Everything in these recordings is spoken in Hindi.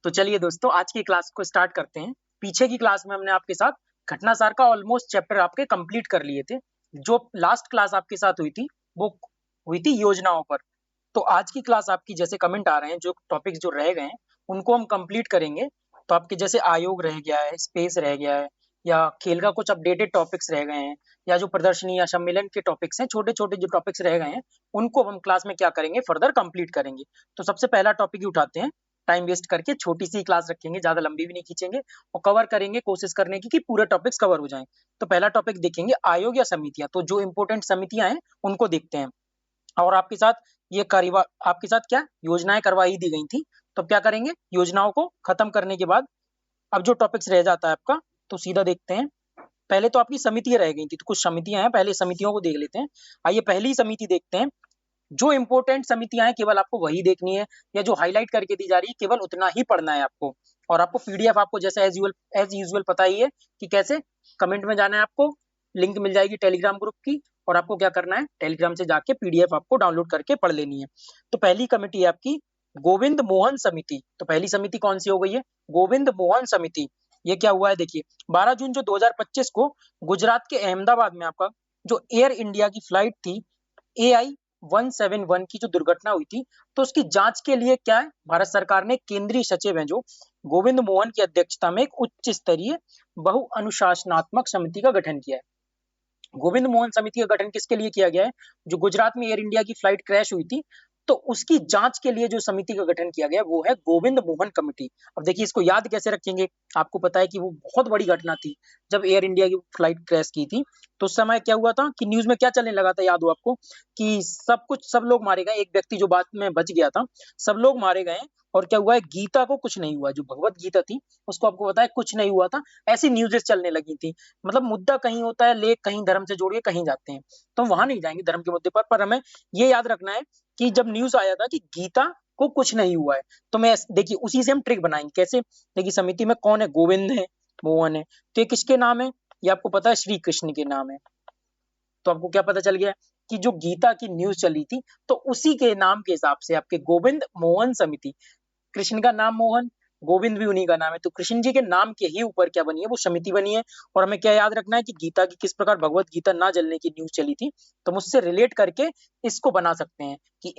तो चलिए दोस्तों, आज की क्लास को स्टार्ट करते हैं। पीछे की क्लास में हमने आपके साथ घटनासार का ऑलमोस्ट चैप्टर आपके कंप्लीट कर लिए थे। जो लास्ट क्लास आपके साथ हुई थी, वो हुई थी योजनाओं पर। तो आज की क्लास आपकी जैसे कमेंट आ रहे हैं, जो टॉपिक्स जो रह गए हैं, उनको हम कंप्लीट करेंगे। तो आपके जैसे आयोग रह गया है, स्पेस रह गया है, या खेल का कुछ अपडेटेड टॉपिक्स रह गए हैं, या जो प्रदर्शनी या सम्मेलन के टॉपिक्स हैं, छोटे-छोटे जो टॉपिक्स रह गए हैं, उनको हम क्लास में क्या करेंगे, फर्दर कंप्लीट करेंगे। तो सबसे पहला टॉपिक ही उठाते हैं। टाइम वेस्ट करके छोटी सी क्लास रखेंगे, ज्यादा लंबी भी नहीं खींचेंगे, और कवर करेंगे, कोशिश करने की कि पूरे टॉपिक्स कवर हो जाएं। तो पहला टॉपिक देखेंगे आयोग या समितियां। तो जो इंपॉर्टेंट समितियां हैं उनको देखते हैं। और आपके साथ ये करवा आपके साथ क्या योजनाएं करवाई दी गई थी। तो अब क्या करेंगे, योजनाओं को खत्म करने के बाद अब जो टॉपिक्स रह जाता है आपका, तो सीधा देखते हैं। पहले तो आपकी समितियां रह गई थी, तो कुछ समितियां हैं, पहले समितियों को देख लेते हैं। आइए पहली समिति देखते हैं। जो इंपॉर्टेंट समितियां हैं केवल आपको वही देखनी है, या जो हाईलाइट करके दी जा रही है केवल उतना ही पढ़ना है आपको। और आपको पीडीएफ आपको जैसे एज यूजुअल पता ही है कि कैसे। कमेंट में जाना है आपको, लिंक मिल जाएगी टेलीग्राम ग्रुप की, और आपको क्या करना है, टेलीग्राम से जाके पीडीएफ आपको डाउनलोड करके पढ़ लेनी है। तो पहली कमेटी है आपकी गोविंद मोहन समिति। तो पहली समिति कौन सी हो गई है, गोविंद मोहन समिति। ये क्या हुआ है देखिए, 12 जून जो 2025 को गुजरात के अहमदाबाद में आपका जो एयर इंडिया की फ्लाइट थी AI-171 की जो दुर्घटना हुई थी, तो उसकी जांच के लिए क्या है, भारत सरकार ने केंद्रीय सचिव हैं जो गोविंद मोहन की अध्यक्षता में एक उच्च स्तरीय बहु अनुशासनात्मक समिति का गठन किया है। गोविंद मोहन समिति का गठन किसके लिए किया गया है, जो गुजरात में एयर इंडिया की फ्लाइट क्रैश हुई थी, तो उसकी जांच के लिए जो समिति का गठन किया गया वो है गोविंद मोहन कमेटी। अब देखिए इसको याद कैसे रखेंगे, आपको पता है कि वो बहुत बड़ी घटना थी जब एयर इंडिया की फ्लाइट क्रैश की थी। तो उस समय क्या हुआ था कि न्यूज में क्या चलने लगा था, याद हो आपको, कि सब लोग मारे गए, एक व्यक्ति जो बाद में बच गया था, सब लोग मारे गए। और क्या हुआ है, गीता को कुछ नहीं हुआ, जो भगवत गीता थी उसको आपको पता है कुछ नहीं हुआ था। ऐसी न्यूज़ेस चलने लगी थी। मतलब मुद्दा कहीं होता है, लेख कहीं धर्म से जोड़ के कहीं जाते हैं, तो हम वहां नहीं जाएंगे धर्म के मुद्दे पर हमें ये याद रखना है कि जब न्यूज आया था कि गीता को कुछ नहीं हुआ है, तो मैं देखिए उसी से हम ट्रिक बनाएंगे कैसे। देखिए समिति में कौन है, गोविंद है, मोहन है, तो ये किसके नाम है, ये आपको पता है श्री कृष्ण के नाम है। तो आपको क्या पता चल गया कि जो गीता की न्यूज चली थी, तो उसी के नाम के हिसाब से आपके गोविंद मोहन समिति, कृष्ण का नाम मोहन, गोविंद भी उन्हीं का नाम है, तो कृष्ण जी के नाम के ही ऊपर क्या बनी है, वो समिति बनी है। और हमें क्या याद रखना है कि गीता की किस प्रकार भगवत गीता ना जलने की न्यूज चली थी, तो मुझसे रिलेट करके इसको बना सकते हैं कि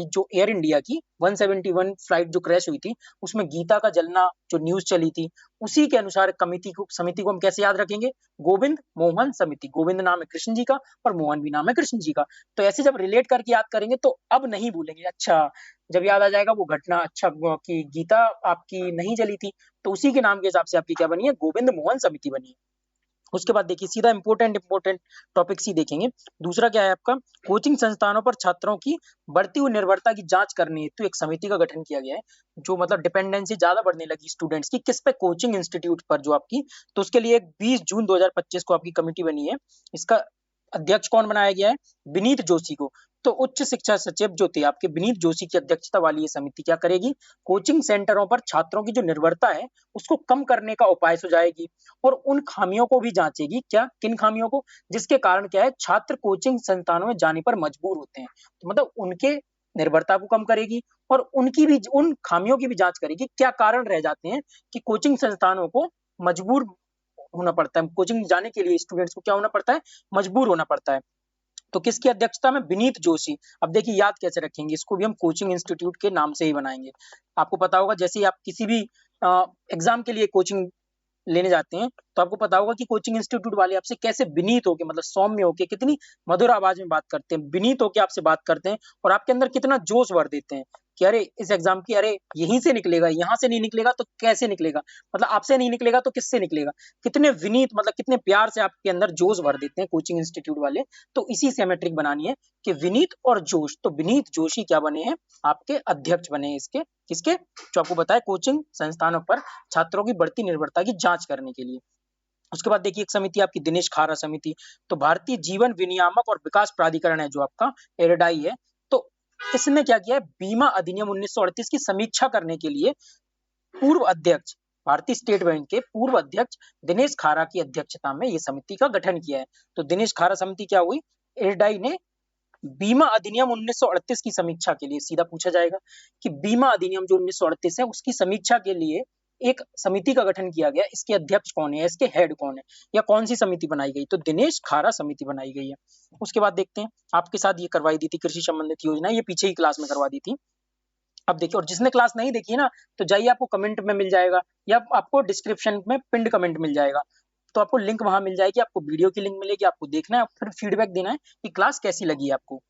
जो एयर इंडिया की 171 फ्लाइट जो क्रैश हुई थी, उसमें गीता का जलना जो न्यूज चली थी, उसी के अनुसार समिति को हम कैसे याद रखेंगे, गोविंद मोहन समिति। गोविंद नाम है कृष्ण जी का और मोहन भी नाम है कृष्ण जी का। तो ऐसे जब रिलेट करके याद करेंगे तो अब नहीं भूलेंगे। अच्छा, जब याद आ जाएगा वो घटना, अच्छा कि गीता आपकी नहीं जली थी, तो उसी के नाम के हिसाब से आपकी क्या बनी है, गोविंद मोहन समिति बनी है। उसके बाद देखिए सीधा इंपोर्टेंट टॉपिक्स ही देखेंगे। दूसरा क्या है आपका, कोचिंग संस्थानों पर छात्रों की बढ़ती हुई निर्भरता की जांच करने हेतु एक समिति का गठन किया गया है। जो मतलब डिपेंडेंसी ज्यादा बढ़ने लगी स्टूडेंट्स की किस पे, कोचिंग इंस्टीट्यूट पर जो आपकी, तो उसके लिए 20 जून 2025 को आपकी कमेटी बनी है। इसका अध्यक्ष कौन बनाया गया है, विनीत जोशी को। तो उच्च शिक्षा सचिव जो थे आपके विनीत जोशी की अध्यक्षता वाली ये समिति क्या करेगी, कोचिंग सेंटरों पर छात्रों की जो निर्भरता है उसको कम करने का उपाय सुझाएगी, और उन खामियों को भी जांचेगी। क्या, किन खामियों को, जिसके कारण क्या है, छात्र कोचिंग संस्थानों में जाने पर मजबूर होते हैं। तो मतलब उनके निर्भरता को कम करेगी, और उनकी भी उन खामियों की भी जांच करेगी, क्या कारण रह जाते हैं कि कोचिंग संस्थानों को मजबूर होना पड़ता है, कोचिंग जाने के लिए स्टूडेंट्स को क्या होना पड़ता है, मजबूर होना पड़ता है। तो किसकी अध्यक्षता में, विनीत जोशी। अब देखिए याद कैसे रखेंगे, इसको भी हम कोचिंग इंस्टीट्यूट के नाम से ही बनाएंगे। आपको पता होगा जैसे ही आप किसी भी एग्जाम के लिए कोचिंग लेने जाते हैं, तो आपको पता होगा कि कोचिंग इंस्टीट्यूट वाले आपसे कैसे विनीत होके, मतलब सौम्य होके, कितनी मधुर आवाज में बात करते हैं, विनीत होके आपसे बात करते हैं, और आपके अंदर कितना जोश भर देते हैं कि अरे इस एग्जाम की, अरे यहीं से निकलेगा, यहाँ से नहीं निकलेगा तो कैसे निकलेगा, मतलब आपसे नहीं निकलेगा तो किससे निकलेगा। कितने विनीत, मतलब कितने प्यार से आपके अंदर जोश भर देते हैं कोचिंग इंस्टीट्यूट वाले। तो इसी से हमें ट्रिक बनानी है कि विनीत और जोश। तो विनीत जोशी क्या बने हैं, आपके अध्यक्ष बने हैं इसके, किसके, जो आपको बताया कोचिंग संस्थानों पर छात्रों की बढ़ती निर्भरता की जांच करने के लिए। उसके बाद देखिए एक समिति आपकी दिनेश खारा समिति। तो भारतीय जीवन विनियामक और विकास प्राधिकरण है जो आपका, एरेडाई है। तो इसने क्या किया है, बीमा अधिनियम 1938 की समीक्षा करने के लिए पूर्व अध्यक्ष, भारतीय स्टेट बैंक के पूर्व अध्यक्ष दिनेश खारा की अध्यक्षता में यह समिति का गठन किया है। तो दिनेश खारा समिति क्या हुई, एरेडाई ने बीमा अधिनियम 1938 की समीक्षा के लिए सीधा पूछा जाएगा कि बीमा अधिनियम जो 1938 है उसकी समीक्षा के लिए एक समिति का गठन किया गया, इसके अध्यक्ष कौन है, इसके हेड कौन है, या कौन सी समिति बनाई गई, तो दिनेश खारा समिति बनाई गई है। उसके बाद देखते हैं, आपके साथ ये करवाई दी थी कृषि संबंधित योजना, ये पीछे ही क्लास में करवा दी थी। अब देखिए, और जिसने क्लास नहीं देखी है ना, तो जाइए, आपको कमेंट में मिल जाएगा या आपको डिस्क्रिप्शन में पिंड कमेंट मिल जाएगा, तो आपको लिंक वहां मिल जाएगी, आपको वीडियो की लिंक मिलेगी, आपको देखना है, फिर फीडबैक देना है कि क्लास कैसी लगी आपको।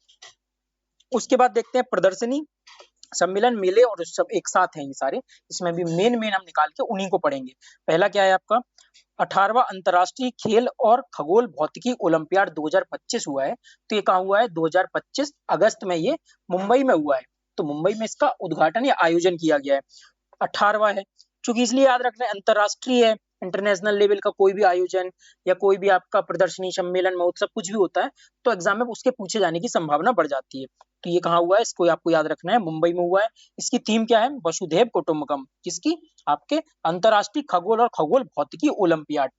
उसके बाद देखते हैं प्रदर्शनी, सम्मेलन, मेले और उत्सव एक साथ हैं ये सारे, इसमें भी मेन हम निकाल के उन्हीं को पढ़ेंगे। पहला क्या है आपका, 18वां अंतर्राष्ट्रीय खेल और खगोल भौतिकी ओलंपियाड 2025 हुआ है। तो ये कहाँ हुआ है, 2025 अगस्त में ये मुंबई में हुआ है। तो मुंबई में इसका उद्घाटन या आयोजन किया गया है। 18वां है, चूंकि इसलिए याद रखना है अंतर्राष्ट्रीय है, इंटरनेशनल लेवल का कोई भी आयोजन या कोई भी आपका प्रदर्शनी, सम्मेलन, महोत्सव कुछ भी होता है तो एग्जाम में उसके पूछे जाने की संभावना बढ़ जाती है। तो ये कहाँ हुआ है, इसको आपको याद रखना है, मुंबई में हुआ है। इसकी थीम क्या है, वसुधैव कुटुंबकम, किसकी, आपके अंतर्राष्ट्रीय खगोल और खगोल भौतिकी ओलंपियाड।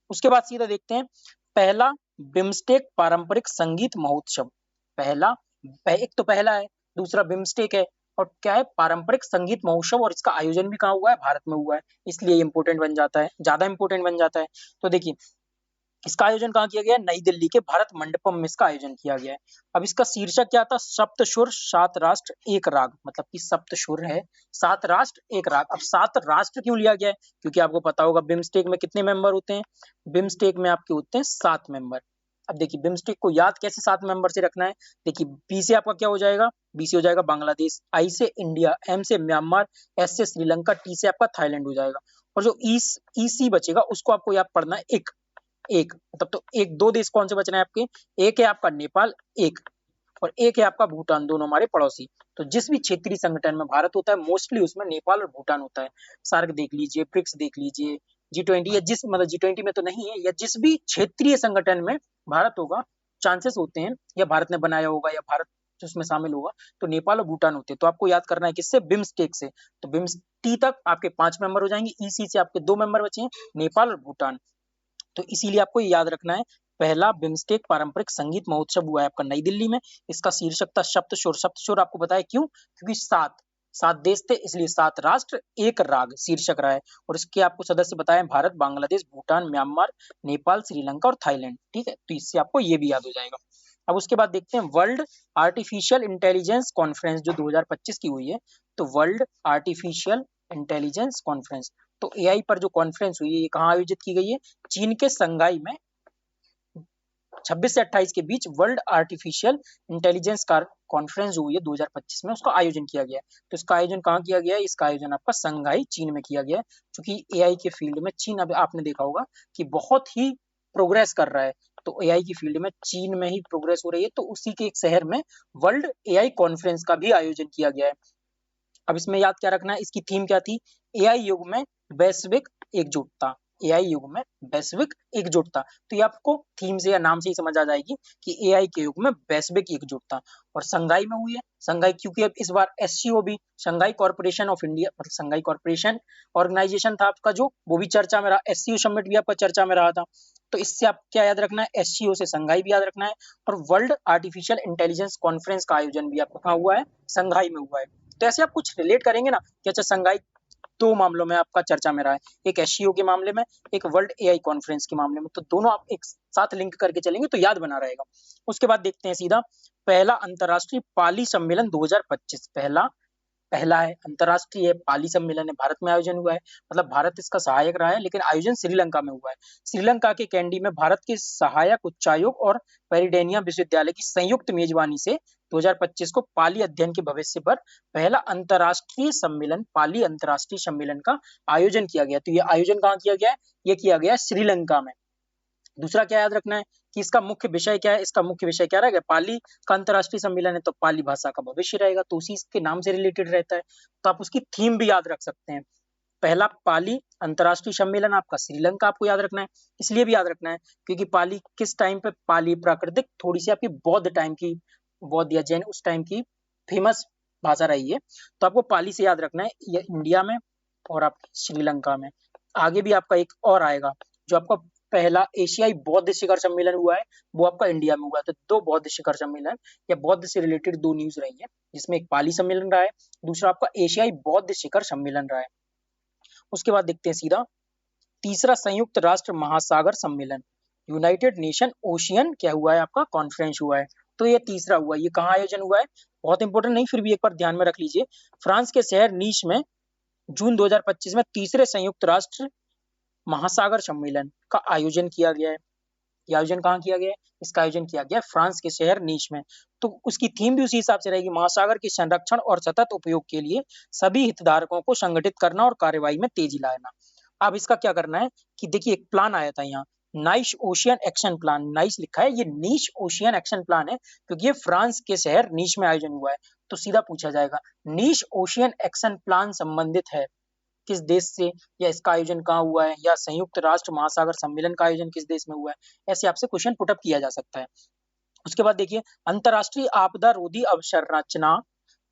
उसके बाद सीधा देखते हैं, पहला बिम्स्टेक पारंपरिक संगीत महोत्सव। पहला, एक तो पहला है, दूसरा बिम्स्टेक है, और क्या है, पारंपरिक संगीत महोत्सव, और इसका आयोजन भी कहाँ हुआ है, भारत में हुआ है, इसलिए इंपोर्टेंट बन जाता है, ज्यादा इंपोर्टेंट बन जाता है। तो देखिए, इसका आयोजन कहाँ किया गया है, नई दिल्ली के भारत मंडपम में इसका आयोजन किया गया है। अब इसका शीर्षक क्या था, सप्त सुर सात राष्ट्र एक राग, मतलब कि सप्त सुर है, सात राष्ट्र एक राग। अब सात राष्ट्र क्यों लिया गया है, क्योंकि आपको पता होगा बिम्स्टेक में कितने मेंबर होते हैं, बिम्स्टेक में आपके होते हैं 7 मेंबर। अब देखिए, बिम्स्टेक को याद कैसे 7 मेंबर से रखना है, देखिए, बी से आपका क्या हो जाएगा, बी से हो जाएगा बांग्लादेश, आई से इंडिया, एम से म्यांमार, एस से श्रीलंका, टी से आपका थाईलैंड हो जाएगा, और जो ई सी बचेगा उसको आपको याद पढ़ना है, एक एक, तब तो एक, दो देश कौन से बच रहे हैं आपके, एक है आपका नेपाल, एक, और एक है आपका भूटान, दोनों हमारे पड़ोसी। तो जिस भी क्षेत्रीय संगठन में भारत होता है मोस्टली उसमें नेपाल और भूटान होता है। सार्क देख लीजिए, ब्रिक्स देख लीजिए, G20, या जिस मतलब G20 में तो नहीं है, या जिस भी क्षेत्रीय संगठन में भारत होगा, चांसेस होते हैं, या भारत ने बनाया होगा या भारत उसमें शामिल होगा, तो नेपाल और भूटान होते हैं। तो आपको याद करना है किससे, बिम्स्टेक से। तो बिम्स्टी तक आपके 5 मेंबर हो जाएंगे, ईसी से आपके 2 मेंबर बचे हैं, नेपाल और भूटान। तो इसीलिए आपको ये याद रखना है, पहला बिम्स्टेक पारंपरिक संगीत महोत्सव हुआ है आपका नई दिल्ली में। इसका शीर्षक था सप्तशुर। सप्तशुर आपको बताया क्यों, क्योंकि सात सात देश थे, इसलिए 7 राष्ट्र एक राग शीर्षक रहा है। और इसके आपको सदस्य बताए, भारत, बांग्लादेश, भूटान, म्यांमार, नेपाल, श्रीलंका और थाईलैंड। ठीक है, तो इससे आपको ये भी याद हो जाएगा। अब उसके बाद देखते हैं वर्ल्ड आर्टिफिशियल इंटेलिजेंस कॉन्फ्रेंस जो 2025 की हुई है। तो वर्ल्ड आर्टिफिशियल इंटेलिजेंस कॉन्फ्रेंस, तो एआई पर जो कॉन्फ्रेंस हुई है, ये कहाँ आयोजित की गई है, चीन के संघाई में 26 से 28 के बीच वर्ल्ड आर्टिफिशियल इंटेलिजेंस का कॉन्फ्रेंस जो हुई है 2025 में, उसका आयोजन किया गया है। तो इसका आयोजन कहाँ किया गया है, इसका आयोजन आपका संघाई चीन में किया गया है। क्योंकि एआई के फील्ड में चीन, अब आपने देखा होगा कि बहुत ही प्रोग्रेस कर रहा है, तो एआई की फील्ड में चीन में ही प्रोग्रेस हो रही है, तो उसी के एक शहर में वर्ल्ड एआई कॉन्फ्रेंस का भी आयोजन किया गया है। अब इसमें याद क्या रखना है, इसकी थीम क्या थी, एआई युग में वैश्विक एकजुटता। एआई युग में वैश्विक एकजुटता, तो ये आपको थीम से या नाम से ही समझ आ जाएगी कि एआई के युग में वैश्विक एकजुटता। और संघाई में हुई है, संघाई क्योंकि अब इस बार एससीओ भी, संघाई कॉर्पोरेशन ऑफ इंडिया, मतलब संघाई कॉर्पोरेशन ऑर्गेनाइजेशन था आपका, जो वो भी चर्चा में रहा, एससीओ समिट भी आपका चर्चा में रहा था। तो इससे आप क्या याद रखना है, एससीओ से संघाई भी याद रखना है, और वर्ल्ड आर्टिफिशियल इंटेलिजेंस कॉन्फ्रेंस का आयोजन भी आपका कहाँ हुआ है, संघाई में हुआ है। तो ऐसे आप कुछ रिलेट करेंगे ना कि अच्छा, संघाई 2 मामलों में आपका चर्चा में रहा है, एक एससीओ के मामले में, एक वर्ल्ड एआई कॉन्फ्रेंस के मामले में, तो दोनों आप एक साथ लिंक करके चलेंगे तो याद बना रहेगा। उसके बाद देखते हैं सीधा, पहला अंतर्राष्ट्रीय पाली सम्मेलन 2025, पहला है अंतर्राष्ट्रीय पाली सम्मेलन है, भारत में आयोजन हुआ है, मतलब भारत इसका सहायक रहा है, लेकिन आयोजन श्रीलंका में हुआ है। श्रीलंका के कैंडी में भारत के सहायक उच्चायोग और पेरिडेनिया विश्वविद्यालय की संयुक्त मेजबानी से 2025 को पाली अध्ययन के भविष्य पर पहला अंतर्राष्ट्रीय सम्मेलन, पाली अंतर्राष्ट्रीय सम्मेलन का आयोजन किया गया। तो ये आयोजन कहाँ किया गया है, ये किया गया श्रीलंका में। दूसरा क्या याद रखना है कि इसका मुख्य विषय क्या है, इसका मुख्य विषय क्या रहेगा, पाली का अंतर्राष्ट्रीय सम्मेलन है तो पाली भाषा का भविष्य रहेगा, तो उसी के नाम से रिलेटेड रहता है। तो आप उसकी थीम भी याद रख सकते हैं। पहला पाली अंतर्राष्ट्रीय सम्मेलन आपका श्रीलंका, आपको याद रखना है, इसलिए भी याद रखना है क्योंकि पाली किस टाइम पे, पाली प्राकृतिक थोड़ी सी आपकी बौद्ध टाइम की, बौद्ध या जैन उस टाइम की फेमस भाषा रही है, तो आपको पाली से याद रखना है, ये इंडिया में और आप श्रीलंका में। आगे भी आपका एक और आएगा जो आपका पहला एशियाई बौद्ध शिखर सम्मेलन हुआ है वो आपका इंडिया में हुआ है। तो दो बौद्ध शिखर सम्मेलन या बौद्ध से रिलेटेड दो न्यूज रही है, जिसमें एक पाली सम्मेलन रहा है, दूसरा आपका एशियाई बौद्ध शिखर सम्मेलन रहा है। उसके बाद देखते हैं सीधा तीसरा संयुक्त राष्ट्र महासागर सम्मेलन, यूनाइटेड नेशन ओशियन क्या हुआ है आपका कॉन्फ्रेंस हुआ है। तो ये तीसरा हुआ है, ये कहाँ आयोजन हुआ है, बहुत इंपॉर्टेंट नहीं फिर भी एक बार ध्यान में रख लीजिए। फ्रांस के शहर नीस में जून 2025 में तीसरे संयुक्त राष्ट्र महासागर सम्मेलन का आयोजन किया गया है। ये आयोजन कहाँ किया गया है, इसका आयोजन किया गया है फ्रांस के शहर नीस में। तो उसकी थीम भी उसी हिसाब से रहेगी, महासागर के संरक्षण और सतत उपयोग के लिए सभी हितधारकों को संगठित करना और कार्यवाही में तेजी लाना। अब इसका क्या करना है कि देखिए एक प्लान आया था यहाँ, nice ocean action plan, nice लिखा है, ये नीश ओशियन एक्शन प्लान है क्योंकि ये फ्रांस के शहर नीश में आयोजन हुआ है। तो सीधा पूछा जाएगा नीश ओशियन एक्शन प्लान संबंधित है किस देश से, या इसका आयोजन कहाँ हुआ है, या संयुक्त राष्ट्र महासागर सम्मेलन का आयोजन किस देश में हुआ है, ऐसे आपसे क्वेश्चन पुटअप किया जा सकता है। उसके बाद देखिए अंतरराष्ट्रीय आपदा रोधी अवसंरचना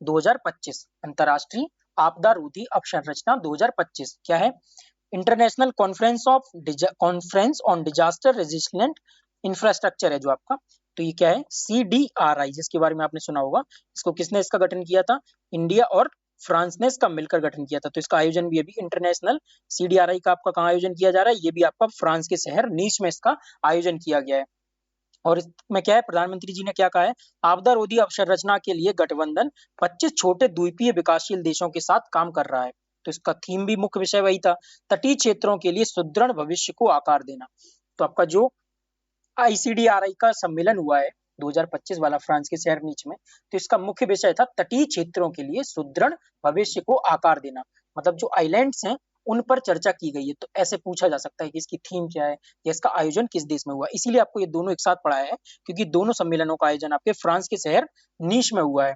2025, अंतरराष्ट्रीय आपदा रोधी अवसंरचना 2025 क्या है, international conference on disaster resistant infrastructure है जो आपका। तो ये क्या है, CDRI, जिसके बारे में आपने सुना होगा। इसको किसने इसका गठन किया था, इंडिया और फ्रांस ने इसका मिलकर गठन किया था। तो इसका आयोजन भी अभी इंटरनेशनल CDRI का आपका कहाँ आयोजन किया जा रहा है, ये भी आपका फ्रांस के शहर नीस में इसका आयोजन किया गया है। और इसमें क्या है, प्रधानमंत्री जी ने क्या कहा है, आपदा रोधी अवसंरचना के लिए गठबंधन 25 छोटे द्वीपीय विकासशील देशों के साथ काम कर रहा है। तो इसका थीम भी मुख्य विषय वही था, तटीय क्षेत्रों के लिए सुदृढ़ भविष्य को आकार देना। तो आपका जो ICDRI का सम्मेलन हुआ है 2025 वाला फ्रांस के शहर नीच में, तो इसका मुख्य विषय था तटीय क्षेत्रों के लिए सुदृढ़ भविष्य को आकार देना। मतलब जो आइलैंड्स हैं उन पर चर्चा की गई है। तो ऐसे पूछा जा सकता है कि इसकी थीम क्या है या इसका आयोजन किस देश में हुआ, इसीलिए आपको ये दोनों एक साथ पढ़ाया है क्योंकि दोनों सम्मेलनों का आयोजन आपके फ्रांस के शहर नीश में हुआ है।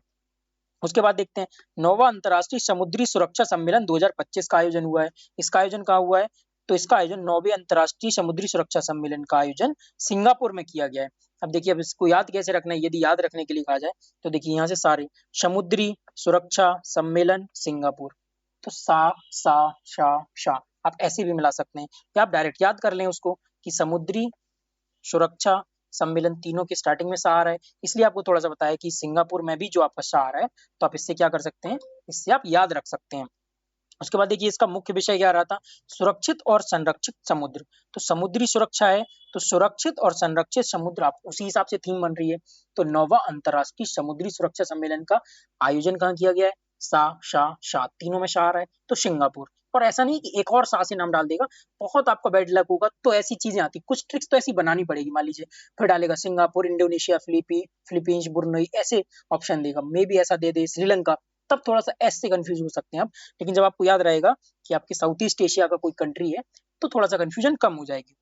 उसके बाद देखते हैं नौवां अंतर्राष्ट्रीय समुद्री सुरक्षा सम्मेलन 2025 का आयोजन हुआ है। इसका आयोजन कहाँ हुआ है, तो इसका आयोजन 9वें अंतर्राष्ट्रीय समुद्री सुरक्षा सम्मेलन का आयोजन सिंगापुर में किया गया है। अब देखिए अब इसको याद कैसे रखना है, यदि याद रखने के लिए कहा जाए तो देखिए यहाँ से सारे समुद्री सुरक्षा सम्मेलन सिंगापुर, तो सा आप ऐसे भी मिला सकते हैं या आप डायरेक्ट याद कर लें उसको कि समुद्री सुरक्षा सम्मेलन तीनों की स्टार्टिंग में सा आ रहा है, इसलिए आपको थोड़ा सा बताया कि सिंगापुर में भी जो आपका सा आ रहा है, तो आप इससे क्या कर सकते हैं, इससे आप याद रख सकते हैं। उसके बाद देखिए इसका मुख्य विषय क्या रहा था, सुरक्षित और संरक्षित समुद्र। तो समुद्री सुरक्षा है, तो सुरक्षित और संरक्षित समुद्र, आप उसी हिसाब से थीम बन रही है। तो 9वां अंतर्राष्ट्रीय समुद्री सुरक्षा सम्मेलन का आयोजन कहाँ किया गया है, सा तीनों में सा आ रहा है, तो सिंगापुर। और ऐसा नहीं कि एक और सा से नाम डाल देगा, बहुत आपका बैड लक होगा तो ऐसी चीजें आती, कुछ ट्रिक्स तो ऐसी बनानी पड़ेगी। मान लीजिए फिर डालेगा सिंगापुर, इंडोनेशिया, फिलीपींस, बुरुनई, ऐसे ऑप्शन देगा, मे भी ऐसा दे दे श्रीलंका, तब थोड़ा सा ऐसे कंफ्यूज हो सकते हैं आप। लेकिन जब आपको याद रहेगा कि आपके साउथ ईस्ट एशिया का कोई कंट्री है तो थोड़ा सा कंफ्यूजन कम हो जाएगी।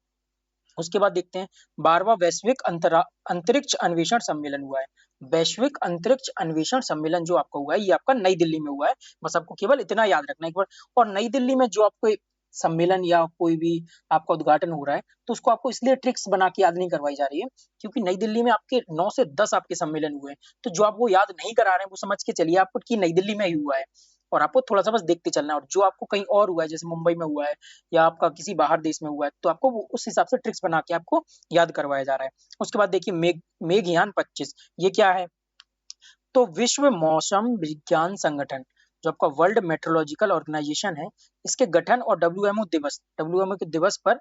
उसके बाद देखते हैं 12वां वैश्विक अंतरिक्ष अन्वेषण सम्मेलन हुआ है। वैश्विक अंतरिक्ष अन्वेषण सम्मेलन जो आपका हुआ है ये आपका नई दिल्ली में हुआ है, बस आपको केवल इतना याद रखना है एक बार। और नई दिल्ली में जो आपको सम्मेलन या कोई भी आपका उद्घाटन हो रहा है तो उसको आपको इसलिए ट्रिक्स बना के याद नहीं करवाई जा रही है क्योंकि नई दिल्ली में आपके 9 से 10 आपके सम्मेलन हुए हैं। तो जो आप वो याद नहीं करा रहे हैं वो समझ के चलिए आपको कि नई दिल्ली में ही हुआ है, और आपको थोड़ा सा बस देखते चलना है। और जो आपको कहीं और हुआ है जैसे मुंबई में हुआ है या आपका किसी बाहर देश में हुआ है तो आपको उस हिसाब से ट्रिक्स बना के आपको याद करवाया जा रहा है। उसके बाद देखिए मेघयान 25 ये क्या है, तो विश्व मौसम विज्ञान संगठन जो आपका वर्ल्ड मेट्रोलॉजिकल ऑर्गेनाइजेशन है, इसके गठन और डब्ल्यूएमओ के दिवस पर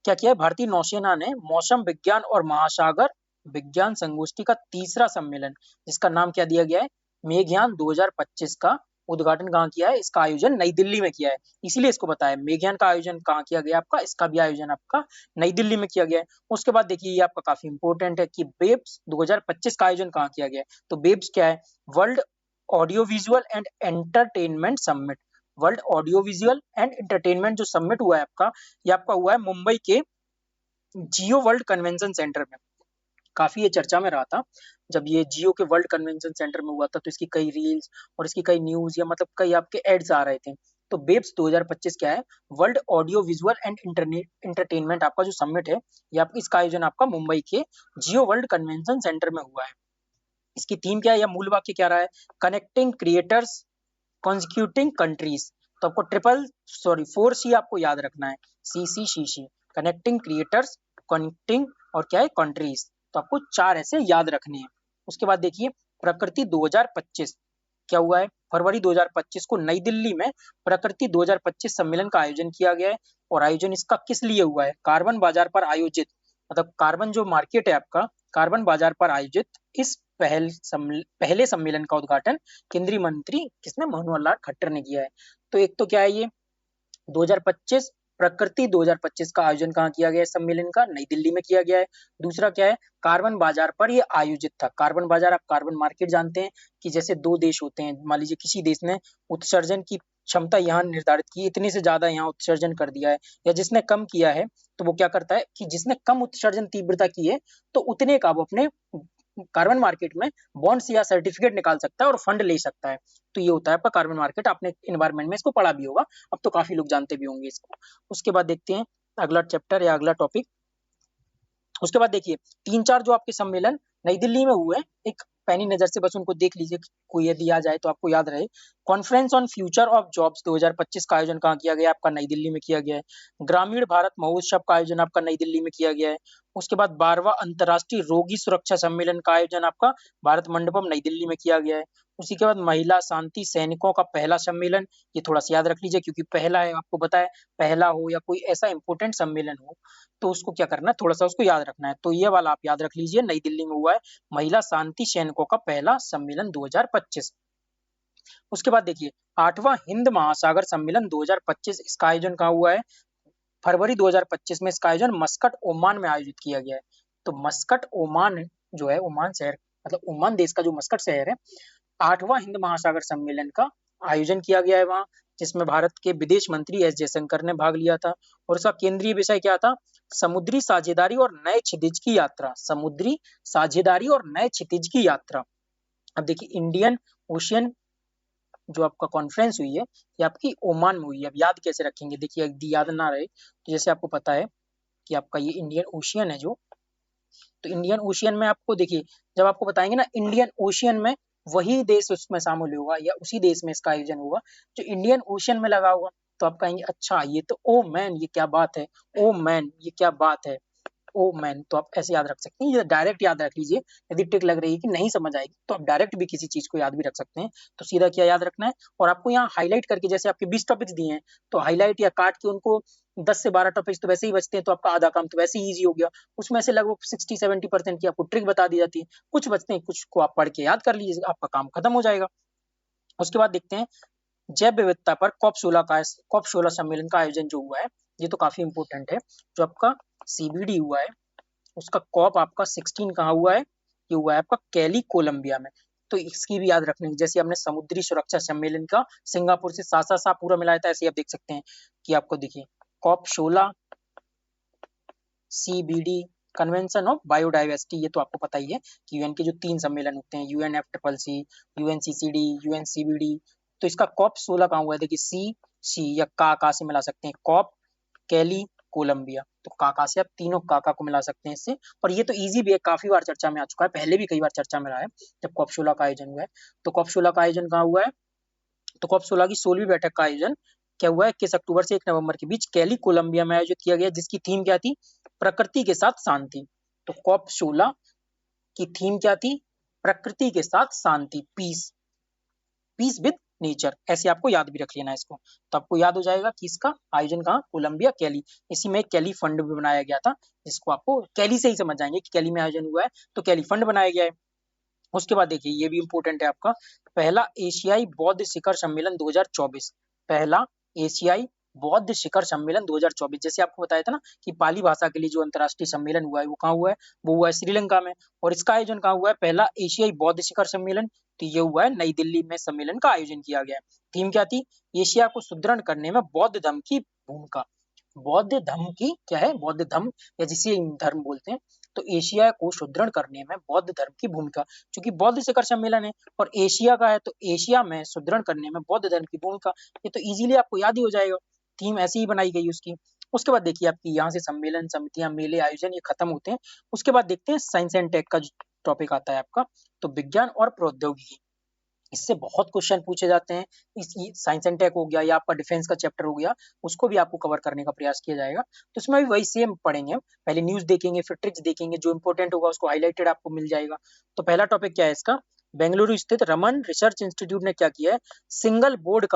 क्या किया है, भारतीय नौसेना ने मौसम विज्ञान और महासागर विज्ञान संगोष्ठी का तीसरा सम्मेलन जिसका नाम क्या दिया गया है, मेघयान 2025 का उद्घाटन कहाँ किया है, इसका आयोजन नई दिल्ली में किया है। इसीलिए इसको बताया मेघयान का आयोजन कहाँ किया गया आपका, इसका भी आयोजन आपका नई दिल्ली में किया गया है। उसके बाद देखिए ये आपका काफी इंपॉर्टेंट है कि बेब्स 2025 का आयोजन कहाँ किया गया है। तो बेब्स क्या है, world audio visual and entertainment summit. World audio visual and entertainment जो समिट हुआ है आपका, ये आपका हुआ है मुंबई के जियो वर्ल्ड कन्वेंशन सेंटर में। काफी ये चर्चा में रहा था जब ये जियो के वर्ल्ड कन्वेंशन सेंटर में हुआ था, तो इसकी कई रील्स और इसकी कई न्यूज या मतलब कई आपके एड्स आ रहे थे। तो बेब्स 2025 क्या है, world audio visual and internet entertainment आपका जो समिट है, ये आप इसका आयोजन आपका मुंबई के जियो वर्ल्ड कन्वेंशन सेंटर में हुआ है। इसकी थीम क्या है या मूल वाक्य क्या रहा है, कनेक्टिंग क्रिएटर्स कॉन्सिक्यूटिंग कंट्रीज। तो आपको 4C आपको याद रखना है, CC CC। Connecting creators, connecting और क्या है कंट्रीज। तो आपको 4 ऐसे याद रखने हैं। उसके बाद देखिए प्रकृति 2025 क्या हुआ है, फरवरी 2025 को नई दिल्ली में प्रकृति 2025 सम्मेलन का आयोजन किया गया है। और आयोजन इसका किस लिए हुआ है, कार्बन बाजार पर आयोजित, मतलब कार्बन जो मार्केट है आपका, कार्बन बाजार पर आयोजित इस पहले सम्मेलन का उद्घाटन केंद्रीय मंत्री किसने, मनोहर लाल खट्टर ने किया है। तो एक तो क्या है ये 2025 प्रकृति 2025 का आयोजन कहाँ किया गया है, सम्मेलन का नई दिल्ली में किया गया है। दूसरा क्या है, कार्बन बाजार पर ये आयोजित था। कार्बन बाजार, आप कार्बन मार्केट जानते हैं कि जैसे दो देश होते हैं, मान लीजिए किसी देश ने उत्सर्जन की क्षमता यहाँ निर्धारित की, इतने से ज्यादा यहाँ उत्सर्जन कर दिया है, या जिसने कम किया है तो वो क्या करता है कि जिसने कम उत्सर्जन तीव्रता की है तो उतने का वो अपने कार्बन मार्केट में बॉन्ड्स या सर्टिफिकेट निकाल सकता है और फंड ले सकता है। तो ये होता है आपका कार्बन मार्केट, आपने इन्वायरमेंट में इसको पढ़ा भी होगा, अब तो काफी लोग जानते भी होंगे इसको। उसके बाद देखते हैं अगला चैप्टर या अगला टॉपिक। उसके बाद देखिए 3-4 जो आपके सम्मेलन नई दिल्ली में हुए, एक पैनी नजर से बस उनको देख लीजिए, कोई यदि आ जाए तो आपको याद रहे। Conference on future of jobs 2025 का आयोजन कहाँ किया गया, आपका नई दिल्ली में किया गया है। ग्रामीण भारत महोत्सव का आयोजन आपका नई दिल्ली में किया गया है। उसके बाद 12वां अंतर्राष्ट्रीय रोगी सुरक्षा सम्मेलन का आयोजन आपका भारत मंडपम नई दिल्ली में किया गया है। उसी के बाद महिला शांति सैनिकों का पहला सम्मेलन, ये थोड़ा सा याद रख लीजिए क्योंकि पहला है, आपको पता है पहला हो या कोई ऐसा इंपॉर्टेंट सम्मेलन हो तो उसको क्या करना है, थोड़ा सा उसको याद रखना है। तो ये वाला आप याद रख लीजिए, नई दिल्ली में हुआ है महिला शांति सैनिकों का पहला सम्मेलन 2025। उसके बाद देखिए 8वां हिंद महासागर सम्मेलन 2025, इसका आयोजन कहाँ हुआ है, फरवरी 2025 में इसका आयोजन मस्कट ओमान में आयोजित किया गया है। तो मस्कट ओमान जो है, ओमान शहर मतलब ओमान देश का जो मस्कट शहर है, 8वां हिंद महासागर सम्मेलन का आयोजन किया गया है वहाँ, जिसमें भारत के विदेश मंत्री एस जयशंकर ने भाग लिया था। और इसका केंद्रीय विषय क्या था, समुद्री साझेदारी और नए क्षितिज की यात्रा, समुद्री साझेदारी और नए क्षितिज की यात्रा। अब देखिए इंडियन ओशियन जो आपका कॉन्फ्रेंस हुई है ये आपकी ओमान में हुई है। अब याद कैसे रखेंगे, देखिए यदि याद ना रहे तो जैसे आपको पता है कि आपका ये इंडियन ओशियन है जो, तो इंडियन ओशियन में आपको देखिए जब आपको बताएंगे ना इंडियन ओशियन में, वही देश उसमें शामिल होगा या उसी देश में इसका आयोजन होगा जो इंडियन ओशियन में लगा होगा। तो आप कहेंगे अच्छा ये तो ओ मैन ये क्या बात है, ओ मैन ये क्या बात है, ओ मैन। तो आप ऐसे याद रख सकते हैं, ये डायरेक्ट याद रख लीजिए। यदि ट्रिक लग रही है कि नहीं समझ आएगी तो आप डायरेक्ट भी किसी चीज को याद भी रख सकते हैं। तो सीधा क्या याद रखना है, और आपको यहाँ हाईलाइट करके, जैसे आपके 20 टॉपिक्स दिए हैं तो हाईलाइट या काट के उनको 10 से 12 टॉपिक्स तो वैसे ही बचते हैं, तो आपका आधा काम तो वैसे ही ईजी हो गया। उसमें से लगभग 60-70% की आपको ट्रिक बता दी जाती है, कुछ बचते हैं, कुछ को आप पढ़ के याद कर लीजिए, आपका काम खत्म हो जाएगा। उसके बाद देखते हैं जैव विविधता पर कॉप 16 सम्मेलन का आयोजन जो हुआ है, ये तो काफी इंपॉर्टेंट है। जो आपका सीबीडी हुआ है उसका कॉप आपका 16 कहाँ हुआ है, ये हुआ है आपका कैली कोलंबिया में। तो इसकी भी याद रखनी है, जैसे हमने समुद्री सुरक्षा सम्मेलन का सिंगापुर से सा पूरा मिलाया था, ऐसे आप देख सकते हैं कि आपको देखिए COP 16 CBD convention of biodiversity, ये तो आपको पता ही है कि यूएन के जो 3 सम्मेलन होते हैं, यूएनएफसीसीसी, यूएनसीसीडी, यूएनसीबीडी। तो इसका कॉप 16 कहाँ हुआ है, देखिए सी या का से मिला सकते हैं, कॉप कैली कोलंबिया। तो काका से आप तीनों काका को मिला सकते हैं इससे। और ये तो इजी भी है, काफी बार चर्चा में आ चुका है, पहले भी कई बार चर्चा में रहा है जब कॉप 16 का आयोजन हुआ है। तो कॉप 16 का आयोजन कहाँ हुआ है, तो कॉप 16 की 16वीं बैठक का आयोजन क्या हुआ है, 21 अक्टूबर से 1 नवंबर के बीच कैली कोलंबिया में आयोजित किया गया, जिसकी थीम क्या थी, प्रकृति के साथ शांति। तो कॉप 16 की थीम क्या थी, प्रकृति के साथ शांति, पीस, पीस विद नेचर। ऐसे आपको याद भी रख लेना है इसको, तो आपको याद हो जाएगा कि इसका आयोजन कहाँ, कोलंबिया कैली। इसी में कैली फंड भी बनाया गया था, जिसको आपको कैली से ही समझ जाएंगे कि कैली में आयोजन हुआ है तो कैली फंड बनाया गया है। उसके बाद देखिए ये भी इंपॉर्टेंट है आपका, पहला एशियाई बौद्ध शिखर सम्मेलन 2024, पहला एशियाई बौद्ध शिखर सम्मेलन 2024। जैसे आपको बताया था ना कि पाली भाषा के लिए जो अंतर्राष्ट्रीय सम्मेलन हुआ है वो कहाँ हुआ है, वो हुआ है श्रीलंका में। और इसका आयोजन कहाँ हुआ है, पहला एशियाई बौद्ध शिखर सम्मेलन, तो ये हुआ है नई दिल्ली में, सम्मेलन का आयोजन किया गया है। थीम क्या थी, एशिया को सुदृढ़ करने में बौद्ध धर्म की भूमिका, बौद्ध धर्म की क्या है, बौद्ध धर्म या जिसे धर्म बोलते हैं, तो एशिया को सुदृढ़ करने में बौद्ध धर्म की भूमिका। क्योंकि बौद्ध शिखर सम्मेलन है और एशिया का है, तो एशिया में सुदृढ़ करने में बौद्ध धर्म की भूमिका, ये तो इजीली आपको याद ही हो जाएगा, थीम ऐसी ही बनाई गई उसकी। उसके बाद देखिए आपकी यहाँ से सम्मेलन समितियां मेले आयोजन ये खत्म होते हैं। उसके बाद देखते हैं साइंस एंड टेक का टॉपिक आता है आपका, तो विज्ञान और प्रौद्योगिकी। इससे बहुत क्वेश्चन पूछे जाते हैं। इस साइंस एंड टेक हो गया या आपका डिफेंस का चैप्टर हो गया, उसको भी आपको कवर करने का प्रयास किया जाएगा। तो इसमें भी वही सेम पढ़ेंगे हम, पहले न्यूज़ देखेंगे, फिर ट्रिक्स देखेंगे, जो इंपॉर्टेंट होगा उसको हाईलाइटेड आपको मिल जाएगा। तो पहला टॉपिक क्या है इसका, बेंगलुरु स्थित रमन रिसर्च इंस्टीट्यूट ने क्या किया है, सिंगल बोर्ड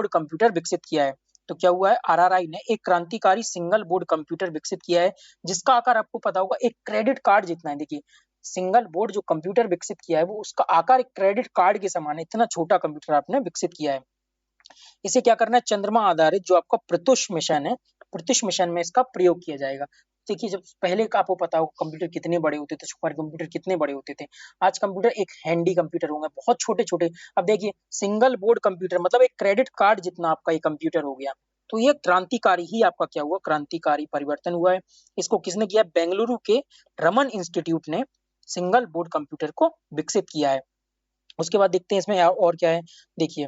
कंप्यूटर विकसित किया है। तो क्या हुआ है, आरआरआई ने एक क्रांतिकारी सिंगल बोर्ड कंप्यूटर विकसित किया है, जिसका आकार आपको पता होगा एक क्रेडिट कार्ड जितना है। देखिए, सिंगल बोर्ड जो कंप्यूटर विकसित किया है, वो उसका आकार एक क्रेडिट कार्ड के समान है, इतना छोटा कंप्यूटर आपने विकसित किया है। इसे क्या करना है, चंद्रमा आधारित जो आपका प्रत्युष मिशन है, प्रत्युष मिशन में इसका प्रयोग किया जाएगा। देखिए, जब पहले का आपको पता होगा कंप्यूटर कितने बड़े होते थे, सुपर कंप्यूटर कितने बड़े होते थे। आज कंप्यूटर एक हैंडी कंप्यूटर होंगे, बहुत छोटे छोटे। अब देखिए, सिंगल बोर्ड कंप्यूटर मतलब एक क्रेडिट कार्ड जितना आपका ये कंप्यूटर हो गया। तो ये क्रांतिकारी ही आपका क्या हुआ, क्रांतिकारी परिवर्तन हुआ है। इसको किसने किया, बेंगलुरु के रमन इंस्टीट्यूट ने सिंगल बोर्ड कंप्यूटर को विकसित किया है। उसके बाद देखते हैं इसमें और क्या है। देखिए,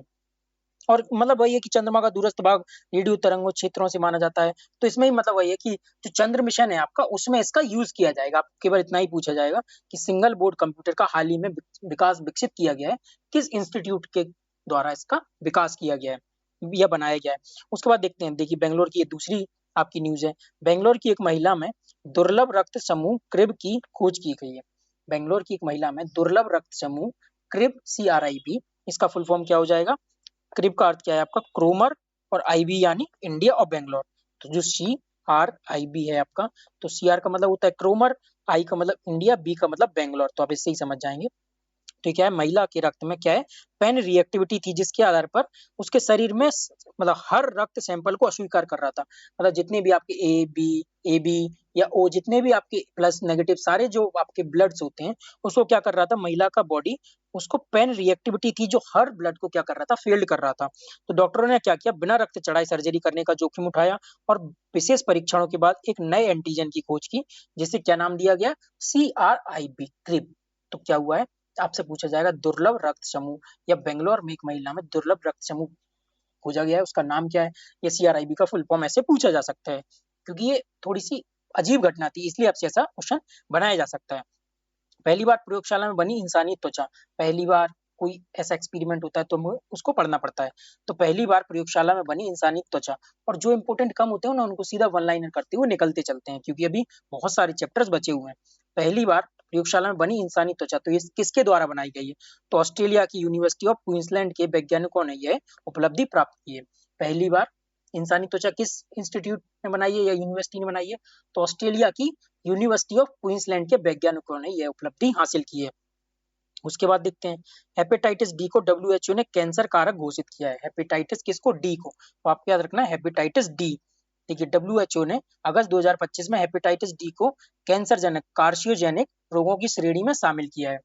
और मतलब वही है कि चंद्रमा का दूरस्थ भाग रेडियो तरंगों क्षेत्रों से माना जाता है। तो इसमें ही मतलब वही है कि जो चंद्र मिशन है आपका, उसमें इसका यूज किया जाएगा। आप केवल इतना ही पूछा जाएगा कि सिंगल बोर्ड कंप्यूटर का हाल ही में विकसित किया गया है, किस इंस्टीट्यूट के द्वारा इसका विकास किया गया है या बनाया गया है। उसके बाद देखते हैं, देखिए बेंगलोर की ये दूसरी आपकी न्यूज है। बेंगलोर की एक महिला में दुर्लभ रक्त समूह क्रिब की खोज की गई है। बेंगलोर की एक महिला में दुर्लभ रक्त समूह क्रिब, CRIB, इसका फुल फॉर्म क्या हो जाएगा, क्रिब का अर्थ क्या है आपका, क्रोमर, और IB यानी इंडिया और बेंगलोर। तो जो CRIB है आपका, तो CR का मतलब होता है क्रोमर, I का मतलब इंडिया, B का मतलब बेंगलोर। तो आप इससे ही समझ जाएंगे। तो क्या है, महिला के रक्त में क्या है, पेन रिएक्टिविटी थी, जिसके आधार पर उसके शरीर में मतलब हर रक्त सैंपल को अस्वीकार कर रहा था। मतलब जितने भी आपके AB या O, जितने भी आपके प्लस नेगेटिव सारे जो आपके ब्लड्स होते हैं, उसको क्या कर रहा था, महिला का बॉडी उसको पेन रिएक्टिविटी थी जो हर ब्लड को क्या कर रहा था, फेल्ड कर रहा था। तो डॉक्टरों ने क्या किया, बिना रक्त चढ़ाए सर्जरी करने का जोखिम उठाया और विशेष परीक्षणों के बाद एक नए एंटीजन की खोज की, जिसे क्या नाम दिया गया, CRIB, क्रिब। तो क्या हुआ है, आपसे पूछा जाएगा दुर्लभ रक्त समूह, या बेंगलोर में एक महिला में दुर्लभ रक्त समूह खोजा गया है, उसका नाम क्या है। ये CRIB का फुल फॉर्म ऐसे पूछा जा सकता है, क्योंकि ये थोड़ी सी अजीब घटना थी, इसलिए आपसे ऐसा क्वेश्चन बनाया जा सकता है। पहली बार प्रयोगशाला में बनी इंसानी त्वचा, पहली बार कोई ऐसा एक्सपेरिमेंट होता है तो हमें उसको पढ़ना पड़ता है। तो पहली बार प्रयोगशाला में बनी इंसानी त्वचा, और जो इंपॉर्टेंट कम होते हैं ना, उनको सीधा वन लाइनर करते हुए निकलते चलते हैं, क्योंकि अभी बहुत सारे चैप्टर्स बचे हुए हैं। पहली बार प्रयोगशाला में बनी इंसानी त्वचा, तो ये किसके द्वारा बनाई गई है, तो ऑस्ट्रेलिया की यूनिवर्सिटी ऑफ क्वींसलैंड के वैज्ञानिकों ने यह उपलब्धि प्राप्त की है। पहली बार इंसानी त्वचा किस इंस्टीट्यूट ने बनाई है या यूनिवर्सिटी ने बनाई है, तो ऑस्ट्रेलिया की यूनिवर्सिटी ऑफ क्वींसलैंड के वैज्ञानिकों ने यह उपलब्धि हासिल की है। उसके बाद देखते हैं, हेपेटाइटिस डी को WHO ने कैंसर कारक घोषित किया है। हेपेटाइटिस किसको, डी को। तो आपको याद रखना है हेपेटाइटिस डी। देखिए, WHO ने अगस्त 2025 में हेपेटाइटिस डी को कैंसर जनक, कार्सियोजेनिक रोगों की श्रेणी में शामिल किया है।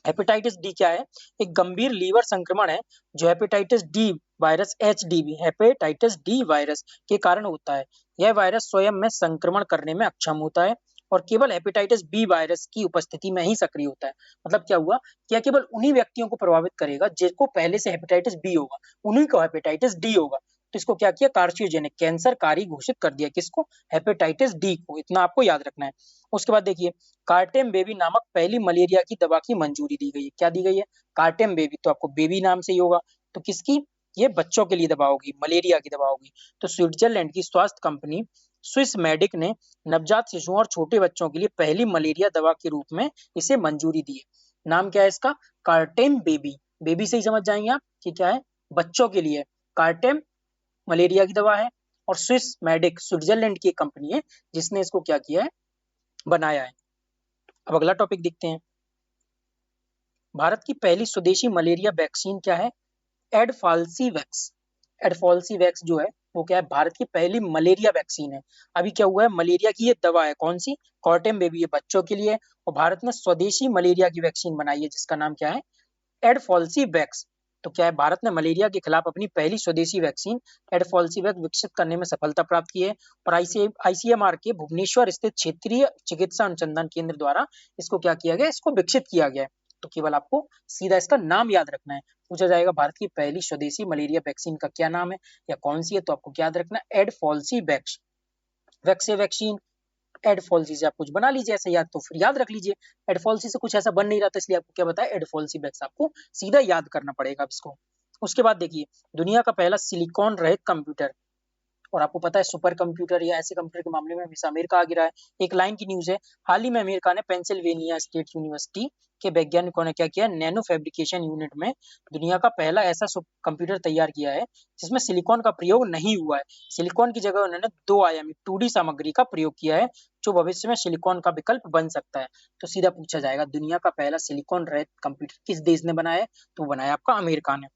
हेपेटाइटिस डी क्या है, एक गंभीर लीवर संक्रमण है जो hepatitis D virus HDV, hepatitis D virus के कारण होता है। यह वायरस स्वयं में संक्रमण करने में अक्षम होता है और केवल हेपेटाइटिस बी वायरस की उपस्थिति में ही सक्रिय होता है। मतलब क्या हुआ, क्या केवल उन्हीं व्यक्तियों को प्रभावित करेगा जिनको पहले से हेपेटाइटिस बी होगा, उन्हीं को हेपेटाइटिस डी होगा। तो इसको क्या किया, कार्सियोजेनिक, कैंसरकारी घोषित कर दिया, किसको, हेपेटाइटिस डी को। इतना आपको याद रखना है। उसके बाद देखिए, कार्टेम बेबी नामक पहली मलेरिया की दवा की मंजूरी दी गई है। क्या दी गई है, कार्टेम बेबी, तो आपको बेबी नाम से ही होगा, तो किसकी, ये बच्चों के लिए दवा होगी, मलेरिया की दवा होगी। तो स्विट्जरलैंड की स्वास्थ्य कंपनी स्विस मेडिक ने नवजात शिशुओं और छोटे बच्चों के लिए पहली मलेरिया दवा के रूप में इसे मंजूरी दी है। नाम क्या है इसका, कार्टेम बेबी। बेबी से ही समझ जाएंगे आप कि क्या है, बच्चों के लिए कार्टेम मलेरिया की दवा है, और स्विस मेडिक स्विट्जरलैंड की एक कंपनी है जिसने इसको क्या किया है, बनाया है। अब अगला टॉपिक देखते हैं, भारत की पहली स्वदेशी मलेरिया वैक्सीन क्या है, एडफाल्सीवैक्स। एडफाल्सीवैक्स जो है वो क्या है, भारत की पहली मलेरिया वैक्सीन है। अभी क्या हुआ है, मलेरिया की ये दवा है, कौन सी, कॉर्टेम बेबी, ये बच्चों के लिए। और भारत ने स्वदेशी मलेरिया की वैक्सीन बनाई है जिसका नाम क्या है, एडफाल्सीवैक्स। तो क्या है, भारत ने मलेरिया के खिलाफ अपनी पहली स्वदेशी वैक्सीन एडफाल्सीवैक्स विकसित करने में सफलता प्राप्त की है, और ICMR के भुवनेश्वर स्थित क्षेत्रीय चिकित्सा अनुसंधान केंद्र द्वारा इसको क्या किया गया, इसको विकसित किया गया है। तो केवल आपको सीधा इसका नाम याद रखना है। पूछा जाएगा भारत की पहली स्वदेशी मलेरिया वैक्सीन का क्या नाम है या कौन सी है, तो आपको क्या याद रखना है, एडफाल्सीवैक्स। वैक्सीन एडफॉल्सी से आप कुछ बना लीजिए ऐसे, याद तो फिर याद रख लीजिए। एडफॉल्सी से कुछ ऐसा बन नहीं रहा था, इसलिए आपको क्या बताया, एडफॉल्सी बैक्स आपको सीधा याद करना पड़ेगा इसको। उसके बाद देखिए, दुनिया का पहला सिलिकॉन रहित कंप्यूटर, और आपको पता है सुपर कंप्यूटर या ऐसे कंप्यूटर के मामले में हमेशा अमेरिका आगे रहा है। एक लाइन की न्यूज है, हाल ही में अमेरिका ने पेंसिल्वेनिया स्टेट यूनिवर्सिटी के वैज्ञानिकों ने क्या किया, नैनो फैब्रिकेशन यूनिट में दुनिया का पहला ऐसा कंप्यूटर तैयार किया है जिसमें सिलिकॉन का प्रयोग नहीं हुआ है। सिलिकॉन की जगह उन्होंने 2 आयामी 2D सामग्री का प्रयोग किया है, जो भविष्य में सिलिकॉन का विकल्प बन सकता है। तो सीधा पूछा जाएगा, दुनिया का पहला सिलिकॉन रहित कंप्यूटर किस देश ने बनाया है, तो बनाया आपका अमेरिका ने।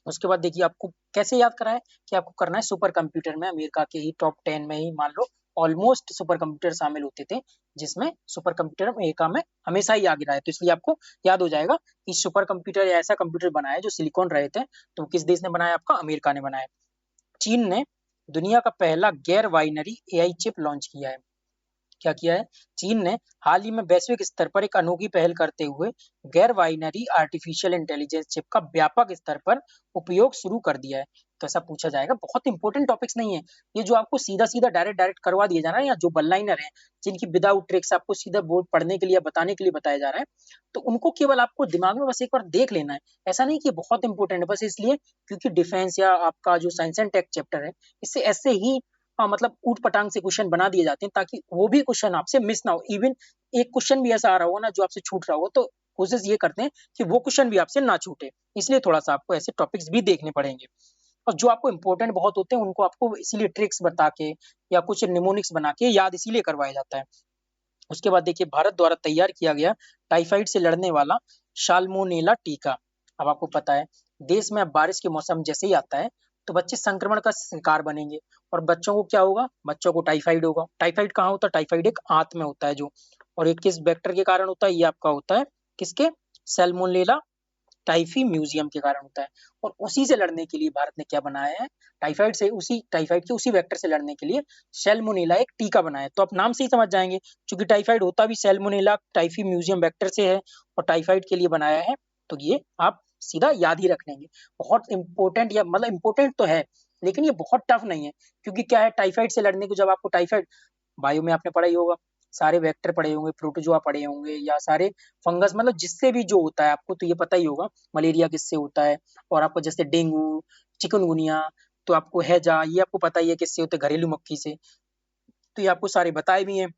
उसके बाद देखिए, आपको कैसे याद करा है कि आपको करना है सुपर कंप्यूटर में अमेरिका के ही टॉप 10 में ही मान लो ऑलमोस्ट सुपर कंप्यूटर शामिल होते थे, जिसमें सुपर कंप्यूटर अमेरिका में हमेशा ही आगे रहा है। तो इसलिए आपको याद हो जाएगा कि सुपर कंप्यूटर या ऐसा कंप्यूटर बनाया है जो सिलिकॉन रहे थे, तो किस देश ने बनाया, आपका अमेरिका ने बनाया। चीन ने दुनिया का पहला गैर बाइनरी एआई चिप लॉन्च किया है। क्या किया है, चीन ने हाल ही में वैश्विक स्तर पर एक अनोखी पहल करते हुए गैर बाइनरी आर्टिफिशियल इंटेलिजेंस चिप का व्यापक स्तर पर उपयोग शुरू कर दिया है। तो ऐसा पूछा जाएगा, बहुत इंपॉर्टेंट टॉपिक्स नहीं है ये, जो आपको सीधा सीधा डायरेक्ट डायरेक्ट करवा दिया जा रहा है, या जो बल्लाइनर है जिनकी विदाउट ट्रिक्स आपको सीधा बोर्ड पढ़ने के लिए बताने के लिए बताया जा रहा है, तो उनको केवल आपको दिमाग में बस एक बार देख लेना है। ऐसा नहीं कि बहुत इंपॉर्टेंट है, बस इसलिए क्योंकि डिफेंस या आपका जो साइंस एंड टेक चैप्टर है, इससे ऐसे ही मतलब ऊट पटांग से क्वेश्चन बना दिए जाते हैं, ताकि वो भी क्वेश्चन आपसे मिस ना हो। इवन एक क्वेश्चन भी ऐसा आ रहा हो ना जो आपसे छूट रहा हो, तो कोशिश ये करते हैं कि वो क्वेश्चन भी आपसे ना छूटे, इसलिए थोड़ा सा आपको ऐसे टॉपिक्स भी देखने पड़ेंगे। और जो आपको इंपॉर्टेंट बहुत होते हैं उनको आपको इसीलिए ट्रिक्स बता के या कुछ निमोनिक्स बना के याद इसीलिए करवाया जाता है। उसके बाद देखिए, भारत द्वारा तैयार किया गया टाइफाइड से लड़ने वाला साल्मोनेला टीका। अब आपको पता है, देश में अब बारिश के मौसम जैसे ही आता है तो बच्चे संक्रमण का शिकार बनेंगे, और बच्चों को क्या होगा, बच्चों को टाइफाइड होगा। टाइफाइड कहाँ होता है, टाइफाइड एक आंत में होता है जो, और ये किस वेक्टर के कारण होता है, ये आपका होता है किसके, सैल्मोनेला टाइफी म्यूजियम के कारण होता है। और उसी से लड़ने के लिए भारत ने क्या बनाया है, टाइफाइड से, उसी टाइफाइड के उसी वेक्टर से लड़ने के लिए सैल्मोनेला एक टीका बनाया है। तो आप नाम से ही समझ जाएंगे, क्योंकि टाइफाइड होता भी सैल्मोनेला टाइफी म्यूजियम वेक्टर से है और टाइफाइड के लिए बनाया है, तो ये आप सीधा याद ही रख लेंगे। बहुत इंपॉर्टेंट, या मतलब इंपॉर्टेंट तो है लेकिन ये बहुत टफ नहीं है, क्योंकि क्या है, टाइफाइड से लड़ने को जब आपको टाइफाइड, बायो में आपने पढ़ा ही होगा, सारे वेक्टर पढ़े होंगे, प्रोटोजोआ पढ़े होंगे, या सारे फंगस, मतलब जिससे भी जो होता है आपको तो ये पता ही होगा, मलेरिया किससे होता है, और आपको जैसे डेंगू, चिकनगुनिया, तो आपको हैजा, ये आपको पता ही है किससे होते हैं, घरेलू मक्खी से, तो ये आपको सारे बताए भी हैं।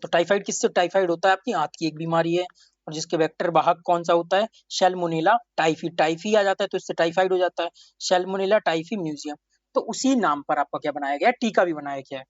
तो टाइफाइड किससे, टाइफाइड होता है आपकी आंत की एक बीमारी है, और जिसके वेक्टर वाहक कौन सा होता है, सैल्मोनेला टाइफी, टाइफी आ जाता है तो इससे टाइफाइड हो जाता है, सैल्मोनेला टाइफी म्यूजियम। तो उसी नाम पर आपका क्या बनाया गया है, टीका भी बनाया गया है।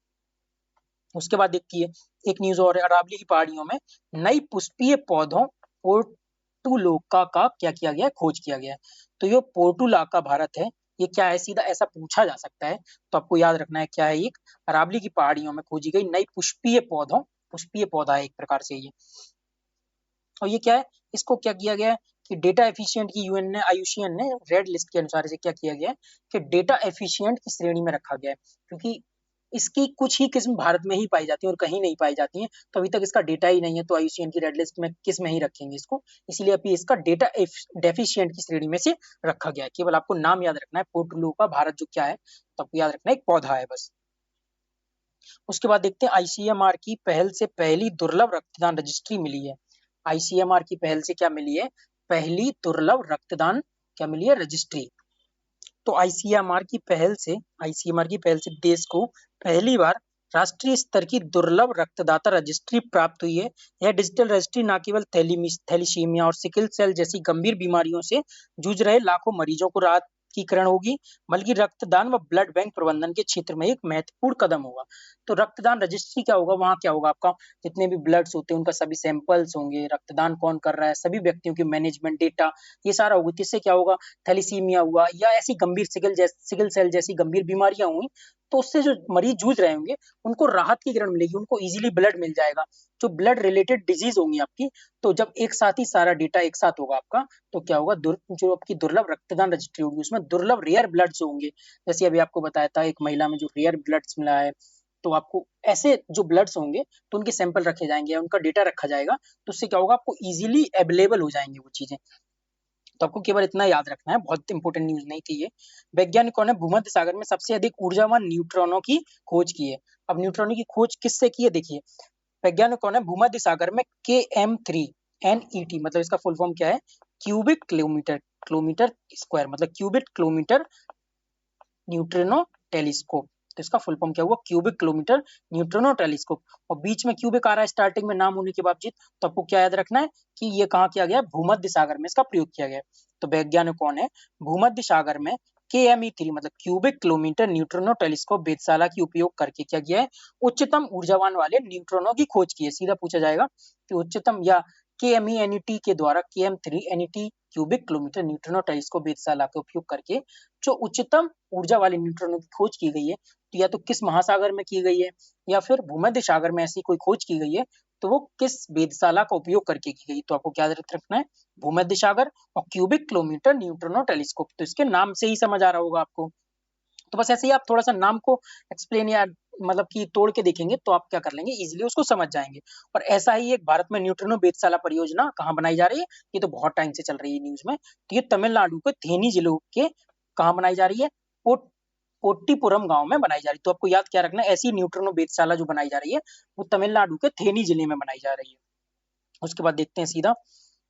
उसके बाद देखिए, एक न्यूज और है, अरावली की पहाड़ियों में नई पुष्पीय पौधों पोर्टुलोका का क्या किया गया है, खोज किया गया है। तो ये पोर्टुलाका भारत है, ये क्या है, सीधा ऐसा पूछा जा सकता है, तो आपको याद रखना है क्या है, एक अरावली की पहाड़ियों में खोजी गई नई पुष्पीय पौधों, पुष्पीय पौधा है एक प्रकार से ये। और ये क्या है, इसको क्या किया गया है कि डेटा एफिशिएंट की यूएन ने, आईयूसीएन ने रेड लिस्ट के अनुसार इसे क्या किया गया है कि डेटा एफिशिएंट की श्रेणी में रखा गया है, क्योंकि इसकी कुछ ही किस्म भारत में ही पाई जाती है और कहीं नहीं पाई जाती है, तो अभी तक इसका डेटा ही नहीं है, तो आईयूसीएन की रेड लिस्ट में किस में ही रखेंगे इसको, इसलिए अभी इसका डेटा डेफिशिएंट की श्रेणी में से रखा गया है। केवल आपको नाम याद रखना है, पोर्टुलो का भारत जो क्या है, तो आपको याद रखना है एक पौधा है बस। उसके बाद देखते हैं, आईसीएमआर की पहल से पहली दुर्लभ रक्तदान रजिस्ट्री मिली है। आईसीएमआर की पहल से क्या मिली है, पहली दुर्लभ रक्तदान क्या मिली है, रजिस्ट्री। तो आईसीएमआर की पहल से देश को पहली बार राष्ट्रीय स्तर की दुर्लभ रक्तदाता रजिस्ट्री प्राप्त हुई है। यह डिजिटल रजिस्ट्री न केवल थैलीसीमिया और सिकल सेल जैसी गंभीर बीमारियों से जूझ रहे लाखों मरीजों को राहत की किरण होगी, बल्कि रक्तदान व ब्लड बैंक प्रबंधन के क्षेत्र में एक महत्वपूर्ण कदम होगा। तो रक्तदान रजिस्ट्री क्या होगा, वहाँ क्या होगा, आपका जितने भी ब्लड्स होते हैं उनका सभी सैंपल्स होंगे, रक्तदान कौन कर रहा है, सभी व्यक्तियों की मैनेजमेंट डेटा, ये सारा होगा। इससे क्या होगा, थैलीसीमिया हुआ या ऐसी गंभीर सिकल सेल जैसी गंभीर बीमारियां हुई, तो उससे जो मरीज जूझ रहे होंगे उनको राहत की किरण मिलेगी, उनको इजीली ब्लड मिल जाएगा, जो ब्लड रिलेटेड डिजीज होंगी आपकी। तो जब एक साथ ही सारा डेटा एक साथ होगा आपका, तो क्या होगा, जो आपकी दुर्लभ रक्तदान रजिस्ट्री होगी उसमें दुर्लभ रेयर ब्लड्स होंगे, जैसे अभी आपको बताया था एक महिला में जो रेयर ब्लड्स मिला है, तो आपको ऐसे जो ब्लड्स होंगे तो उनके सैंपल रखे जाएंगे, उनका डेटा रखा जाएगा, तो उससे क्या होगा, आपको इजीली अवेलेबल हो जाएंगे वो चीजें। तो आपको केवल इतना याद रखना है, बहुत इंपॉर्टेंट न्यूज नहीं थी ये। वैज्ञानिकों ने भूमध्य सागर में सबसे अधिक ऊर्जावान न्यूट्रॉनों की खोज की है। अब न्यूट्रॉनों की खोज किससे की है, देखिए वैज्ञानिकों ने भूमध्य सागर में KM3 NET मतलब इसका फुल फॉर्म क्या है, क्यूबिक किलोमीटर किलोमीटर स्क्वायर मतलब क्यूबिक किलोमीटर न्यूट्रिनो टेलीस्कोप। तो इसका फुल फॉर्म क्या हुआ, क्यूबिक किलोमीटर न्यूट्रिनो टेलीस्कोप। और बीच में क्यूबिक आ रहा है स्टार्टिंग में नाम होने के बावजूद, तो आपको क्या याद रखना है कि ये कहाँ किया गया है, भूमध्य सागर में इसका प्रयोग किया गया है। तो वैज्ञानिकों ने भूमध्य सागर में KME3 मतलब क्यूबिक किलोमीटर न्यूट्रिनो टेलीस्कोप वेधशाला की उपयोग करके क्या किया है, उच्चतम ऊर्जावान वाले न्यूट्रॉनों की खोज की है। सीधा पूछा जाएगा कि उच्चतम या KME-NET के द्वारा KM3 NET cubic kilometre neutrino telescope वेधशाला का उपयोग करके जो उच्चतम ऊर्जा वाले न्यूट्रॉनों की खोज की गई है, तो या तो किस महासागर में की गई है या फिर भूमध्य सागर में ऐसी कोई खोज की गई है, तो वो किस वेधशाला का उपयोग करके की गई। तो आपको क्या याद रखना है, भूमध्य सागर और क्यूबिक किलोमीटर न्यूट्रिनो टेलीस्कोप। तो इसके नाम से ही समझ आ रहा होगा आपको। तो बस ऐसे ही आप थोड़ा सा नाम को एक्सप्लेन या मतलब कि तोड़ के देखेंगे तो आप क्या कर लेंगे, इजीली उसको समझ जाएंगे। और ऐसा ही एक भारत में न्यूट्रिनो वेधशाला परियोजना कहाँ बनाई जा रही है, ये तो बहुत टाइम से चल रही है न्यूज में। तो ये तमिलनाडु के थेनी जिले के कहाँ बनाई जा रही है, पोट्टीपुरम गांव में बनाई जा रही है। तो आपको याद क्या रखना है, ऐसी न्यूट्रिनो वेधशाला जो बनाई जा रही है वो तमिलनाडु के थेनी जिले में बनाई जा रही है। उसके बाद देखते हैं सीधा,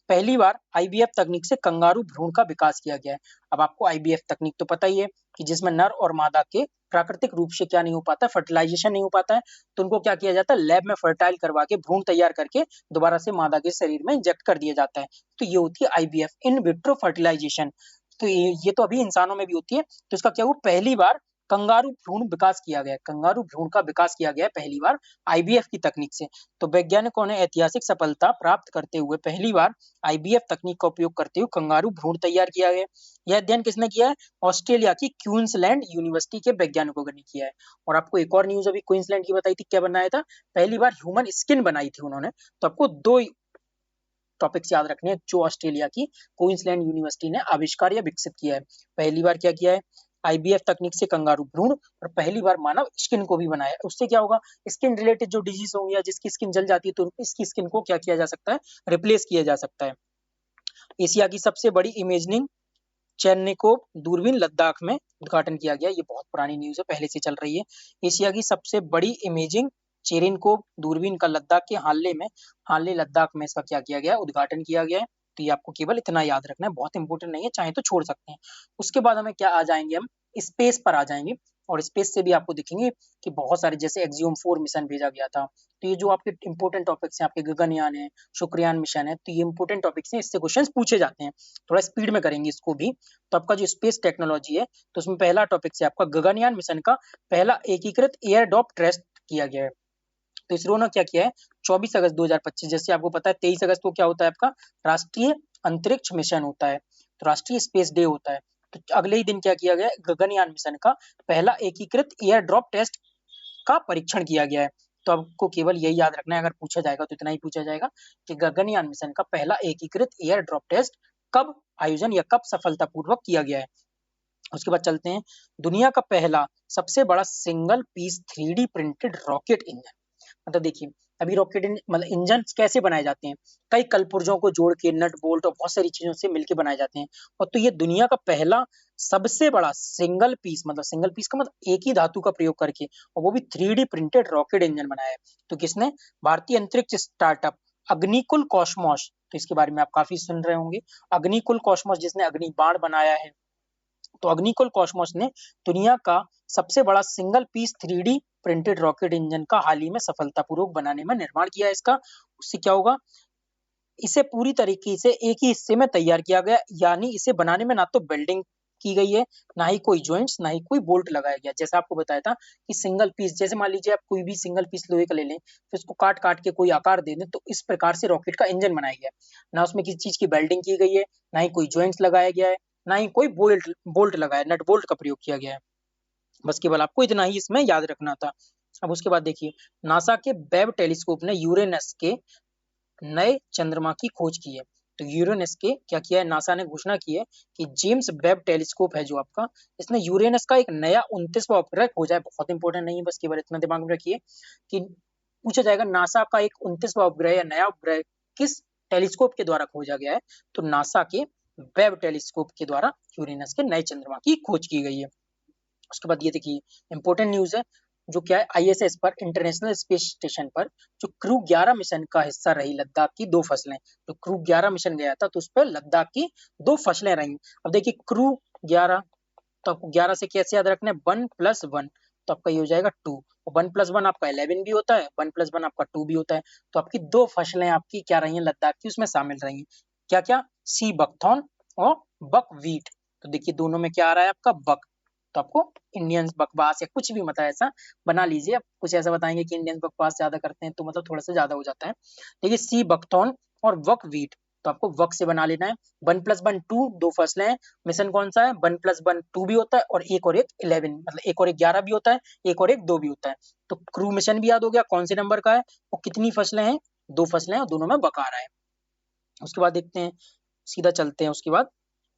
पहली बार IVF तकनीक से कंगारू भ्रूण का विकास किया गया है। अब आपको IVF तकनीक तो पता ही है कि जिसमें नर और मादा के प्राकृतिक रूप से क्या नहीं हो पाता, फर्टिलाइजेशन नहीं हो पाता है, तो उनको क्या किया जाता है, लैब में फर्टाइल करवा के भ्रूण तैयार करके दोबारा से मादा के शरीर में इंजेक्ट कर दिया जाता है। तो ये होती है IVF, इन विट्रो फर्टिलाइजेशन। तो ये तो अभी इंसानों में भी होती है। तो इसका क्या हुआ, पहली बार कंगारू भ्रूण विकास किया गया है, कंगारू भ्रूण का विकास किया गया है पहली बार IVF की तकनीक से। तो वैज्ञानिकों ने ऐतिहासिक सफलता प्राप्त करते हुए पहली बार IVF तकनीक का उपयोग करते हुए कंगारू भ्रूण तैयार किया गया। यह अध्ययन किसने किया है, ऑस्ट्रेलिया की क्वींसलैंड यूनिवर्सिटी के वैज्ञानिकों ने किया है। और आपको एक और न्यूज अभी क्वींसलैंड की बताई थी, क्या बनाया था, पहली बार ह्यूमन स्किन बनाई थी उन्होंने। तो आपको दो टॉपिक्स याद रखने हैं जो ऑस्ट्रेलिया की क्वींसलैंड यूनिवर्सिटी ने आविष्कार या विकसित किया है। पहली बार क्या किया है, IVF तकनीक से कंगारू भ्रूण, और पहली बार मानव स्किन को भी बनाया। उससे क्या होगा, स्किन रिलेटेड जो डिजीज होंगी या जिसकी स्किन जल जाती है तो इसकी स्किन को क्या किया जा सकता है, रिप्लेस किया जा सकता है। एशिया की सबसे बड़ी इमेजिंग चेरनेकोव दूरबीन लद्दाख में उद्घाटन किया गया। ये बहुत पुरानी न्यूज है, पहले से चल रही है। एशिया की सबसे बड़ी इमेजिंग चेरेनकोव दूरबीन का लद्दाख के हानले लद्दाख में इसका क्या किया गया, उद्घाटन किया गया है। तो ये आपको केवल इतना याद रखना है, बहुत इंपॉर्टेंट नहीं है, चाहे तो छोड़ सकते हैं। उसके बाद हमें क्या आ जाएंगे, हम स्पेस पर आ जाएंगे। और स्पेस से भी आपको दिखेंगे कि बहुत सारे, जैसे एक्सियोम 4 मिशन भेजा गया था। तो ये जो आपके इंपॉर्टेंट टॉपिक्स हैं, आपके गगनयान है, शुक्रयान मिशन है, तो ये इंपॉर्टेंट टॉपिक्स हैं, इससे क्वेश्चन पूछे जाते हैं। थोड़ा स्पीड में करेंगे इसको भी। तो आपका जो स्पेस टेक्नोलॉजी है, तो उसमें पहला टॉपिक से आपका गगनयान मिशन का पहला एकीकृत एयर ड्रॉप टेस्ट किया गया है। तो इसरो ने क्या किया है, 24 अगस्त 2025, जैसे आपको पता है 23 अगस्त को क्या होता है आपका राष्ट्रीय अंतरिक्ष मिशन होता है, तो राष्ट्रीय स्पेस डे होता है। तो अगले ही दिन क्या किया गया, गगनयान मिशन का पहला एकीकृत एयर ड्रॉप टेस्ट का परीक्षण किया गया है। तो आपको केवल यही याद रखना है, अगर पूछा जाएगा तो इतना ही पूछा जाएगा कि गगनयान मिशन का पहला एकीकृत एयर ड्रॉप टेस्ट कब आयोजन या कब सफलतापूर्वक किया गया है। उसके बाद चलते हैं, दुनिया का पहला सबसे बड़ा single piece 3D printed rocket engine. मतलब देखिए, अभी रॉकेट मतलब इंजन कैसे बनाए जाते हैं, कई कलपुर्जों को जोड़ के नट बोल्ट और बहुत सारी चीजों से मिलकर बनाए जाते हैं। और तो ये दुनिया का पहला सबसे बड़ा सिंगल पीस, मतलब सिंगल पीस का मतलब एक ही धातु का प्रयोग करके, और वो भी 3D प्रिंटेड रॉकेट इंजन बनाया है। तो किसने, भारतीय अंतरिक्ष स्टार्टअप अग्निकुल कॉस्मोस। तो इसके बारे में आप काफी सुन रहे होंगे, अग्निकुल कॉस्मोस, जिसने अग्नि बाण बनाया है। तो अग्निकुल कॉस्मोस ने दुनिया का सबसे बड़ा single piece 3D printed rocket engine का हाल ही में सफलतापूर्वक बनाने में निर्माण किया है इसका। उससे क्या होगा, इसे पूरी तरीके से एक ही हिस्से में तैयार किया गया, यानी इसे बनाने में ना तो वेल्डिंग की गई है, ना ही कोई जॉइंट्स, ना ही कोई बोल्ट लगाया गया। जैसे आपको बताया था कि सिंगल पीस, जैसे मान लीजिए आप कोई भी सिंगल पीस लोहे का ले लें, फिर उसको काट काट के कोई आकार दे दें, तो इस प्रकार से रॉकेट का इंजन बनाया गया। ना उसमें किसी चीज की वेल्डिंग की गई है, ना ही कोई जॉइंट्स लगाया गया है, ना ही कोई बोल्ट बोल्ट लगाया, नट बोल्ट का प्रयोग किया गया है। बस केवल आपको इतना ही इसमें याद रखना था। अब उसके बाद देखिए, नासा के वेब टेलीस्कोप ने यूरेनस के नए चंद्रमा की खोज की है। तो यूरेनस के क्या किया है, नासा ने घोषणा की है कि जेम्स वेब टेलीस्कोप है जो आपका, इसने यूरेनस का एक नया 29वां उपग्रह खोजा है। बहुत इंपॉर्टेंट नहीं है, बस केवल इतना दिमाग में रखिए कि पूछा जाएगा नासा का एक 29वां उपग्रह या नया उपग्रह किस टेलीस्कोप के द्वारा खोजा गया है, तो नासा के वेब टेलीस्कोप के द्वारा यूरेनस के नए चंद्रमा की खोज की गई है। उसके बाद ये देखिए, इंपॉर्टेंट न्यूज है, जो क्या है आईएसएस पर इंटरनेशनल स्पेस स्टेशन पर जो क्रू 11 मिशन का हिस्सा रही लद्दाख की 2 फसलें। जो क्रू 11 मिशन गया था तो उस पर लद्दाख की 2 फसलें रही। अब देखिए क्रू 11, तो आपको 11 से कैसे याद रखना है, 1+1, तो आपका ये हो जाएगा 2। 1+1 आपका 11 भी होता है, 1+1 आपका 2 भी होता है। तो आपकी 2 फसलें आपकी क्या रही हैं लद्दाख की, उसमें शामिल रही हैं। क्या क्या, सी बकथॉर्न और बकव्हीट। तो देखिए दोनों में क्या आ रहा है आपका बक, तो आपको इंडियंस बकवास या कुछ भी मतलब ऐसा बना लीजिए। आप कुछ ऐसा बताएंगे कि इंडियंस बकवास ज्यादा करते हैं तो मतलब थोड़ा सा ज्यादा हो जाता है। देखिए सी बकथॉर्न और बकव्हीट, तो आपको वक से बना लेना है। 1+1 2, 2 फसलें हैं। मिशन कौन सा है, 1+1 2 भी होता है और एक 11, मतलब एक और एक 11 भी होता है, एक और एक 2 भी होता है। तो क्रू मिशन भी याद हो गया कौन से नंबर का है और कितनी फसलें हैं, 2 फसलें हैं और दोनों में बक आ रहा है। उसके बाद देखते हैं, सीधा चलते हैं उसके बाद।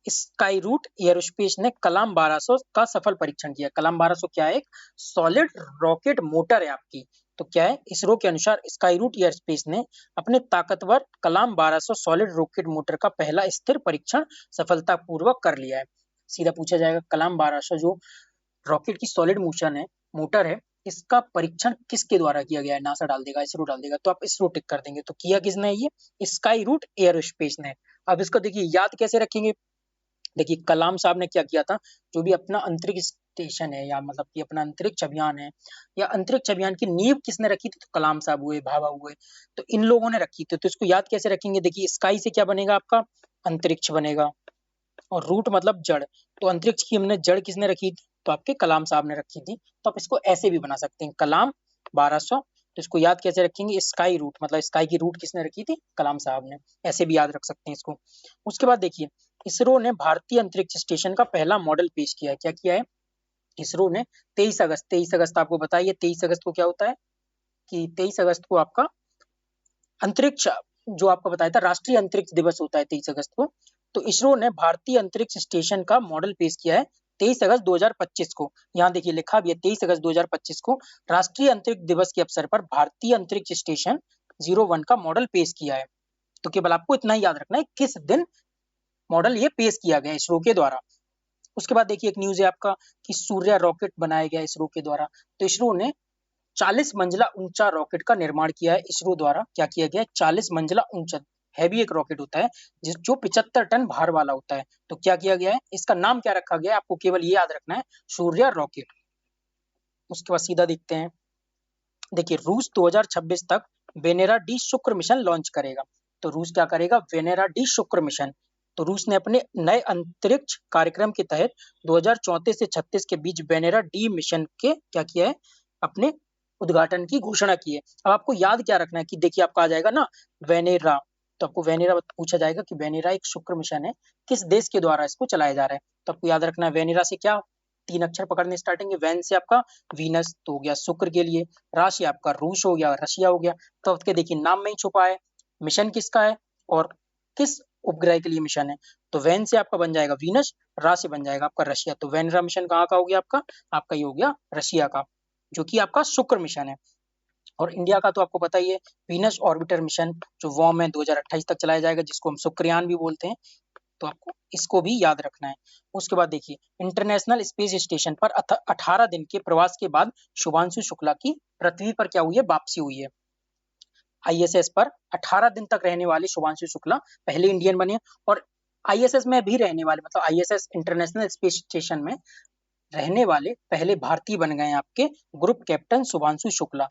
स्काई रूट एयरोस्पेस ने कलाम 1200 का सफल परीक्षण किया। कलाम 1200 क्या है, एक सॉलिड रॉकेट मोटर है आपकी। तो क्या है, इसरो के अनुसार स्काई रूट एयरोस्पेस ने अपने ताकतवर कलाम 1200 सॉलिड रॉकेट मोटर का पहला स्थिर परीक्षण सफलतापूर्वक कर लिया है। सीधा पूछा जाएगा कलाम 1200 जो रॉकेट की सॉलिड मोशन है, मोटर है, इसका परीक्षण किसके द्वारा किया गया है। नासा डाल देगा, इसरो डाल देगा, तो आप इसरो टिक कर देंगे। तो किया किसने, ये स्काई रूट एयरोस्पेस ने। अब इसको देखिए याद कैसे रखेंगे। देखिए कलाम साहब ने क्या किया था, जो भी अपना अंतरिक्ष स्टेशन है या मतलब कि अपना अंतरिक्ष अभियान है, या अंतरिक्ष अभियान की नींव किसने रखी थी, तो कलाम साहब हुए, भाभा हुए, तो इन लोगों ने रखी थी। तो इसको याद कैसे रखेंगे, देखिए स्काई से क्या बनेगा आपका अंतरिक्ष बनेगा, और रूट मतलब जड़, तो अंतरिक्ष की हमने जड़ किसने रखी थी, तो आपके कलाम साहब ने रखी थी। तो आप इसको ऐसे भी बना सकते हैं कलाम 1200। तो इसको याद कैसे रखेंगे, स्काई रूट मतलब स्काई की रूट किसने रखी थी, कलाम साहब ने। ऐसे भी याद रख सकते हैं इसको। उसके बाद देखिए इसरो ने भारतीय अंतरिक्ष स्टेशन का पहला मॉडल पेश किया है। क्या किया है, इसरो ने 23 अगस्त आपको बताइए 23 अगस्त को क्या होता है, कि 23 अगस्त को आपका अंतरिक्ष, जो आपको बताया था राष्ट्रीय अंतरिक्ष दिवस होता है 23 अगस्त को। तो इसरो ने भारतीय अंतरिक्ष स्टेशन का मॉडल पेश किया है 23 अगस्त 2025 को। यहाँ देखिए लिखा भी है 23 अगस्त 2025 को राष्ट्रीय अंतरिक्ष दिवस के अवसर पर भारतीय अंतरिक्ष स्टेशन 01 का मॉडल पेश किया है। तो केवल आपको इतना ही याद रखना है किस दिन मॉडल ये पेश किया गया इसरो के द्वारा। उसके बाद देखिए एक न्यूज है आपका कि सूर्य रॉकेट बनाया गया इसरो के द्वारा। तो इसरो ने 40 मंजिला ऊंचा रॉकेट का निर्माण किया है इसरो द्वारा। क्या किया गया है, 40 मंजिला ऊंचा हैवी एक रॉकेट होता है जो 75 टन भार वाला होता है। तो क्या किया गया है, इसका नाम क्या रखा गया है, आपको केवल ये याद रखना है, सूर्य रॉकेट। उसके बाद सीधा देखते हैं, देखिए रूस 2026 तक वेनेरा डी शुक्र मिशन लॉन्च करेगा। तो रूस क्या करेगा, वेनेरा डी शुक्र मिशन। तो रूस ने अपने नए अंतरिक्ष कार्यक्रम के तहत 2034 से 36 के बीच वेनेरा डी मिशन के क्या किया है, अपने उद्घाटन की घोषणा की है। अब आपको याद क्या रखना है कि देखिए आपका आ जाएगा ना वेनेरा, तो आपको वेनेरा पूछा जाएगा कि वेनेरा एक शुक्र मिशन है, किस देश के द्वारा इसको चलाया जा रहा है। तो आपको याद रखना है वेनेरा से क्या 3 अक्षर पकड़ने स्टार्टिंग है, वैन से आपका वीनस तो हो गया शुक्र के लिए, राशि आपका रूस हो गया, रशिया हो गया। तो आपके देखिए नाम में ही छुपा है मिशन किसका है और किस उपग्रह के लिए मिशन है। तो वैन से आपका बन जाएगा वीनस, रा से बन जाएगा आपका रशिया। तो वेनरा मिशन कहाँ का हो गया आपका, आपका ये हो गया रशिया का, जो कि आपका शुक्र मिशन है। और इंडिया का तो आपको पता ही है वीनस ऑर्बिटर मिशन जो वॉर्म है 2028 तक चलाया जाएगा, जिसको हम शुक्रयान भी बोलते हैं। तो आपको इसको भी याद रखना है। उसके बाद देखिए इंटरनेशनल स्पेस स्टेशन पर 18 दिन के प्रवास के बाद शुभांशु शुक्ला की पृथ्वी पर क्या हुई है, वापसी हुई है। आईएसएस पर 18 दिन तक रहने वाले शुभांशु शुक्ला पहले इंडियन बने, और आईएसएस में भी रहने वाले मतलब आईएसएस इंटरनेशनल स्पेस स्टेशन में रहने वाले पहले भारतीय बन गए आपके ग्रुप कैप्टन शुभांशु शुक्ला।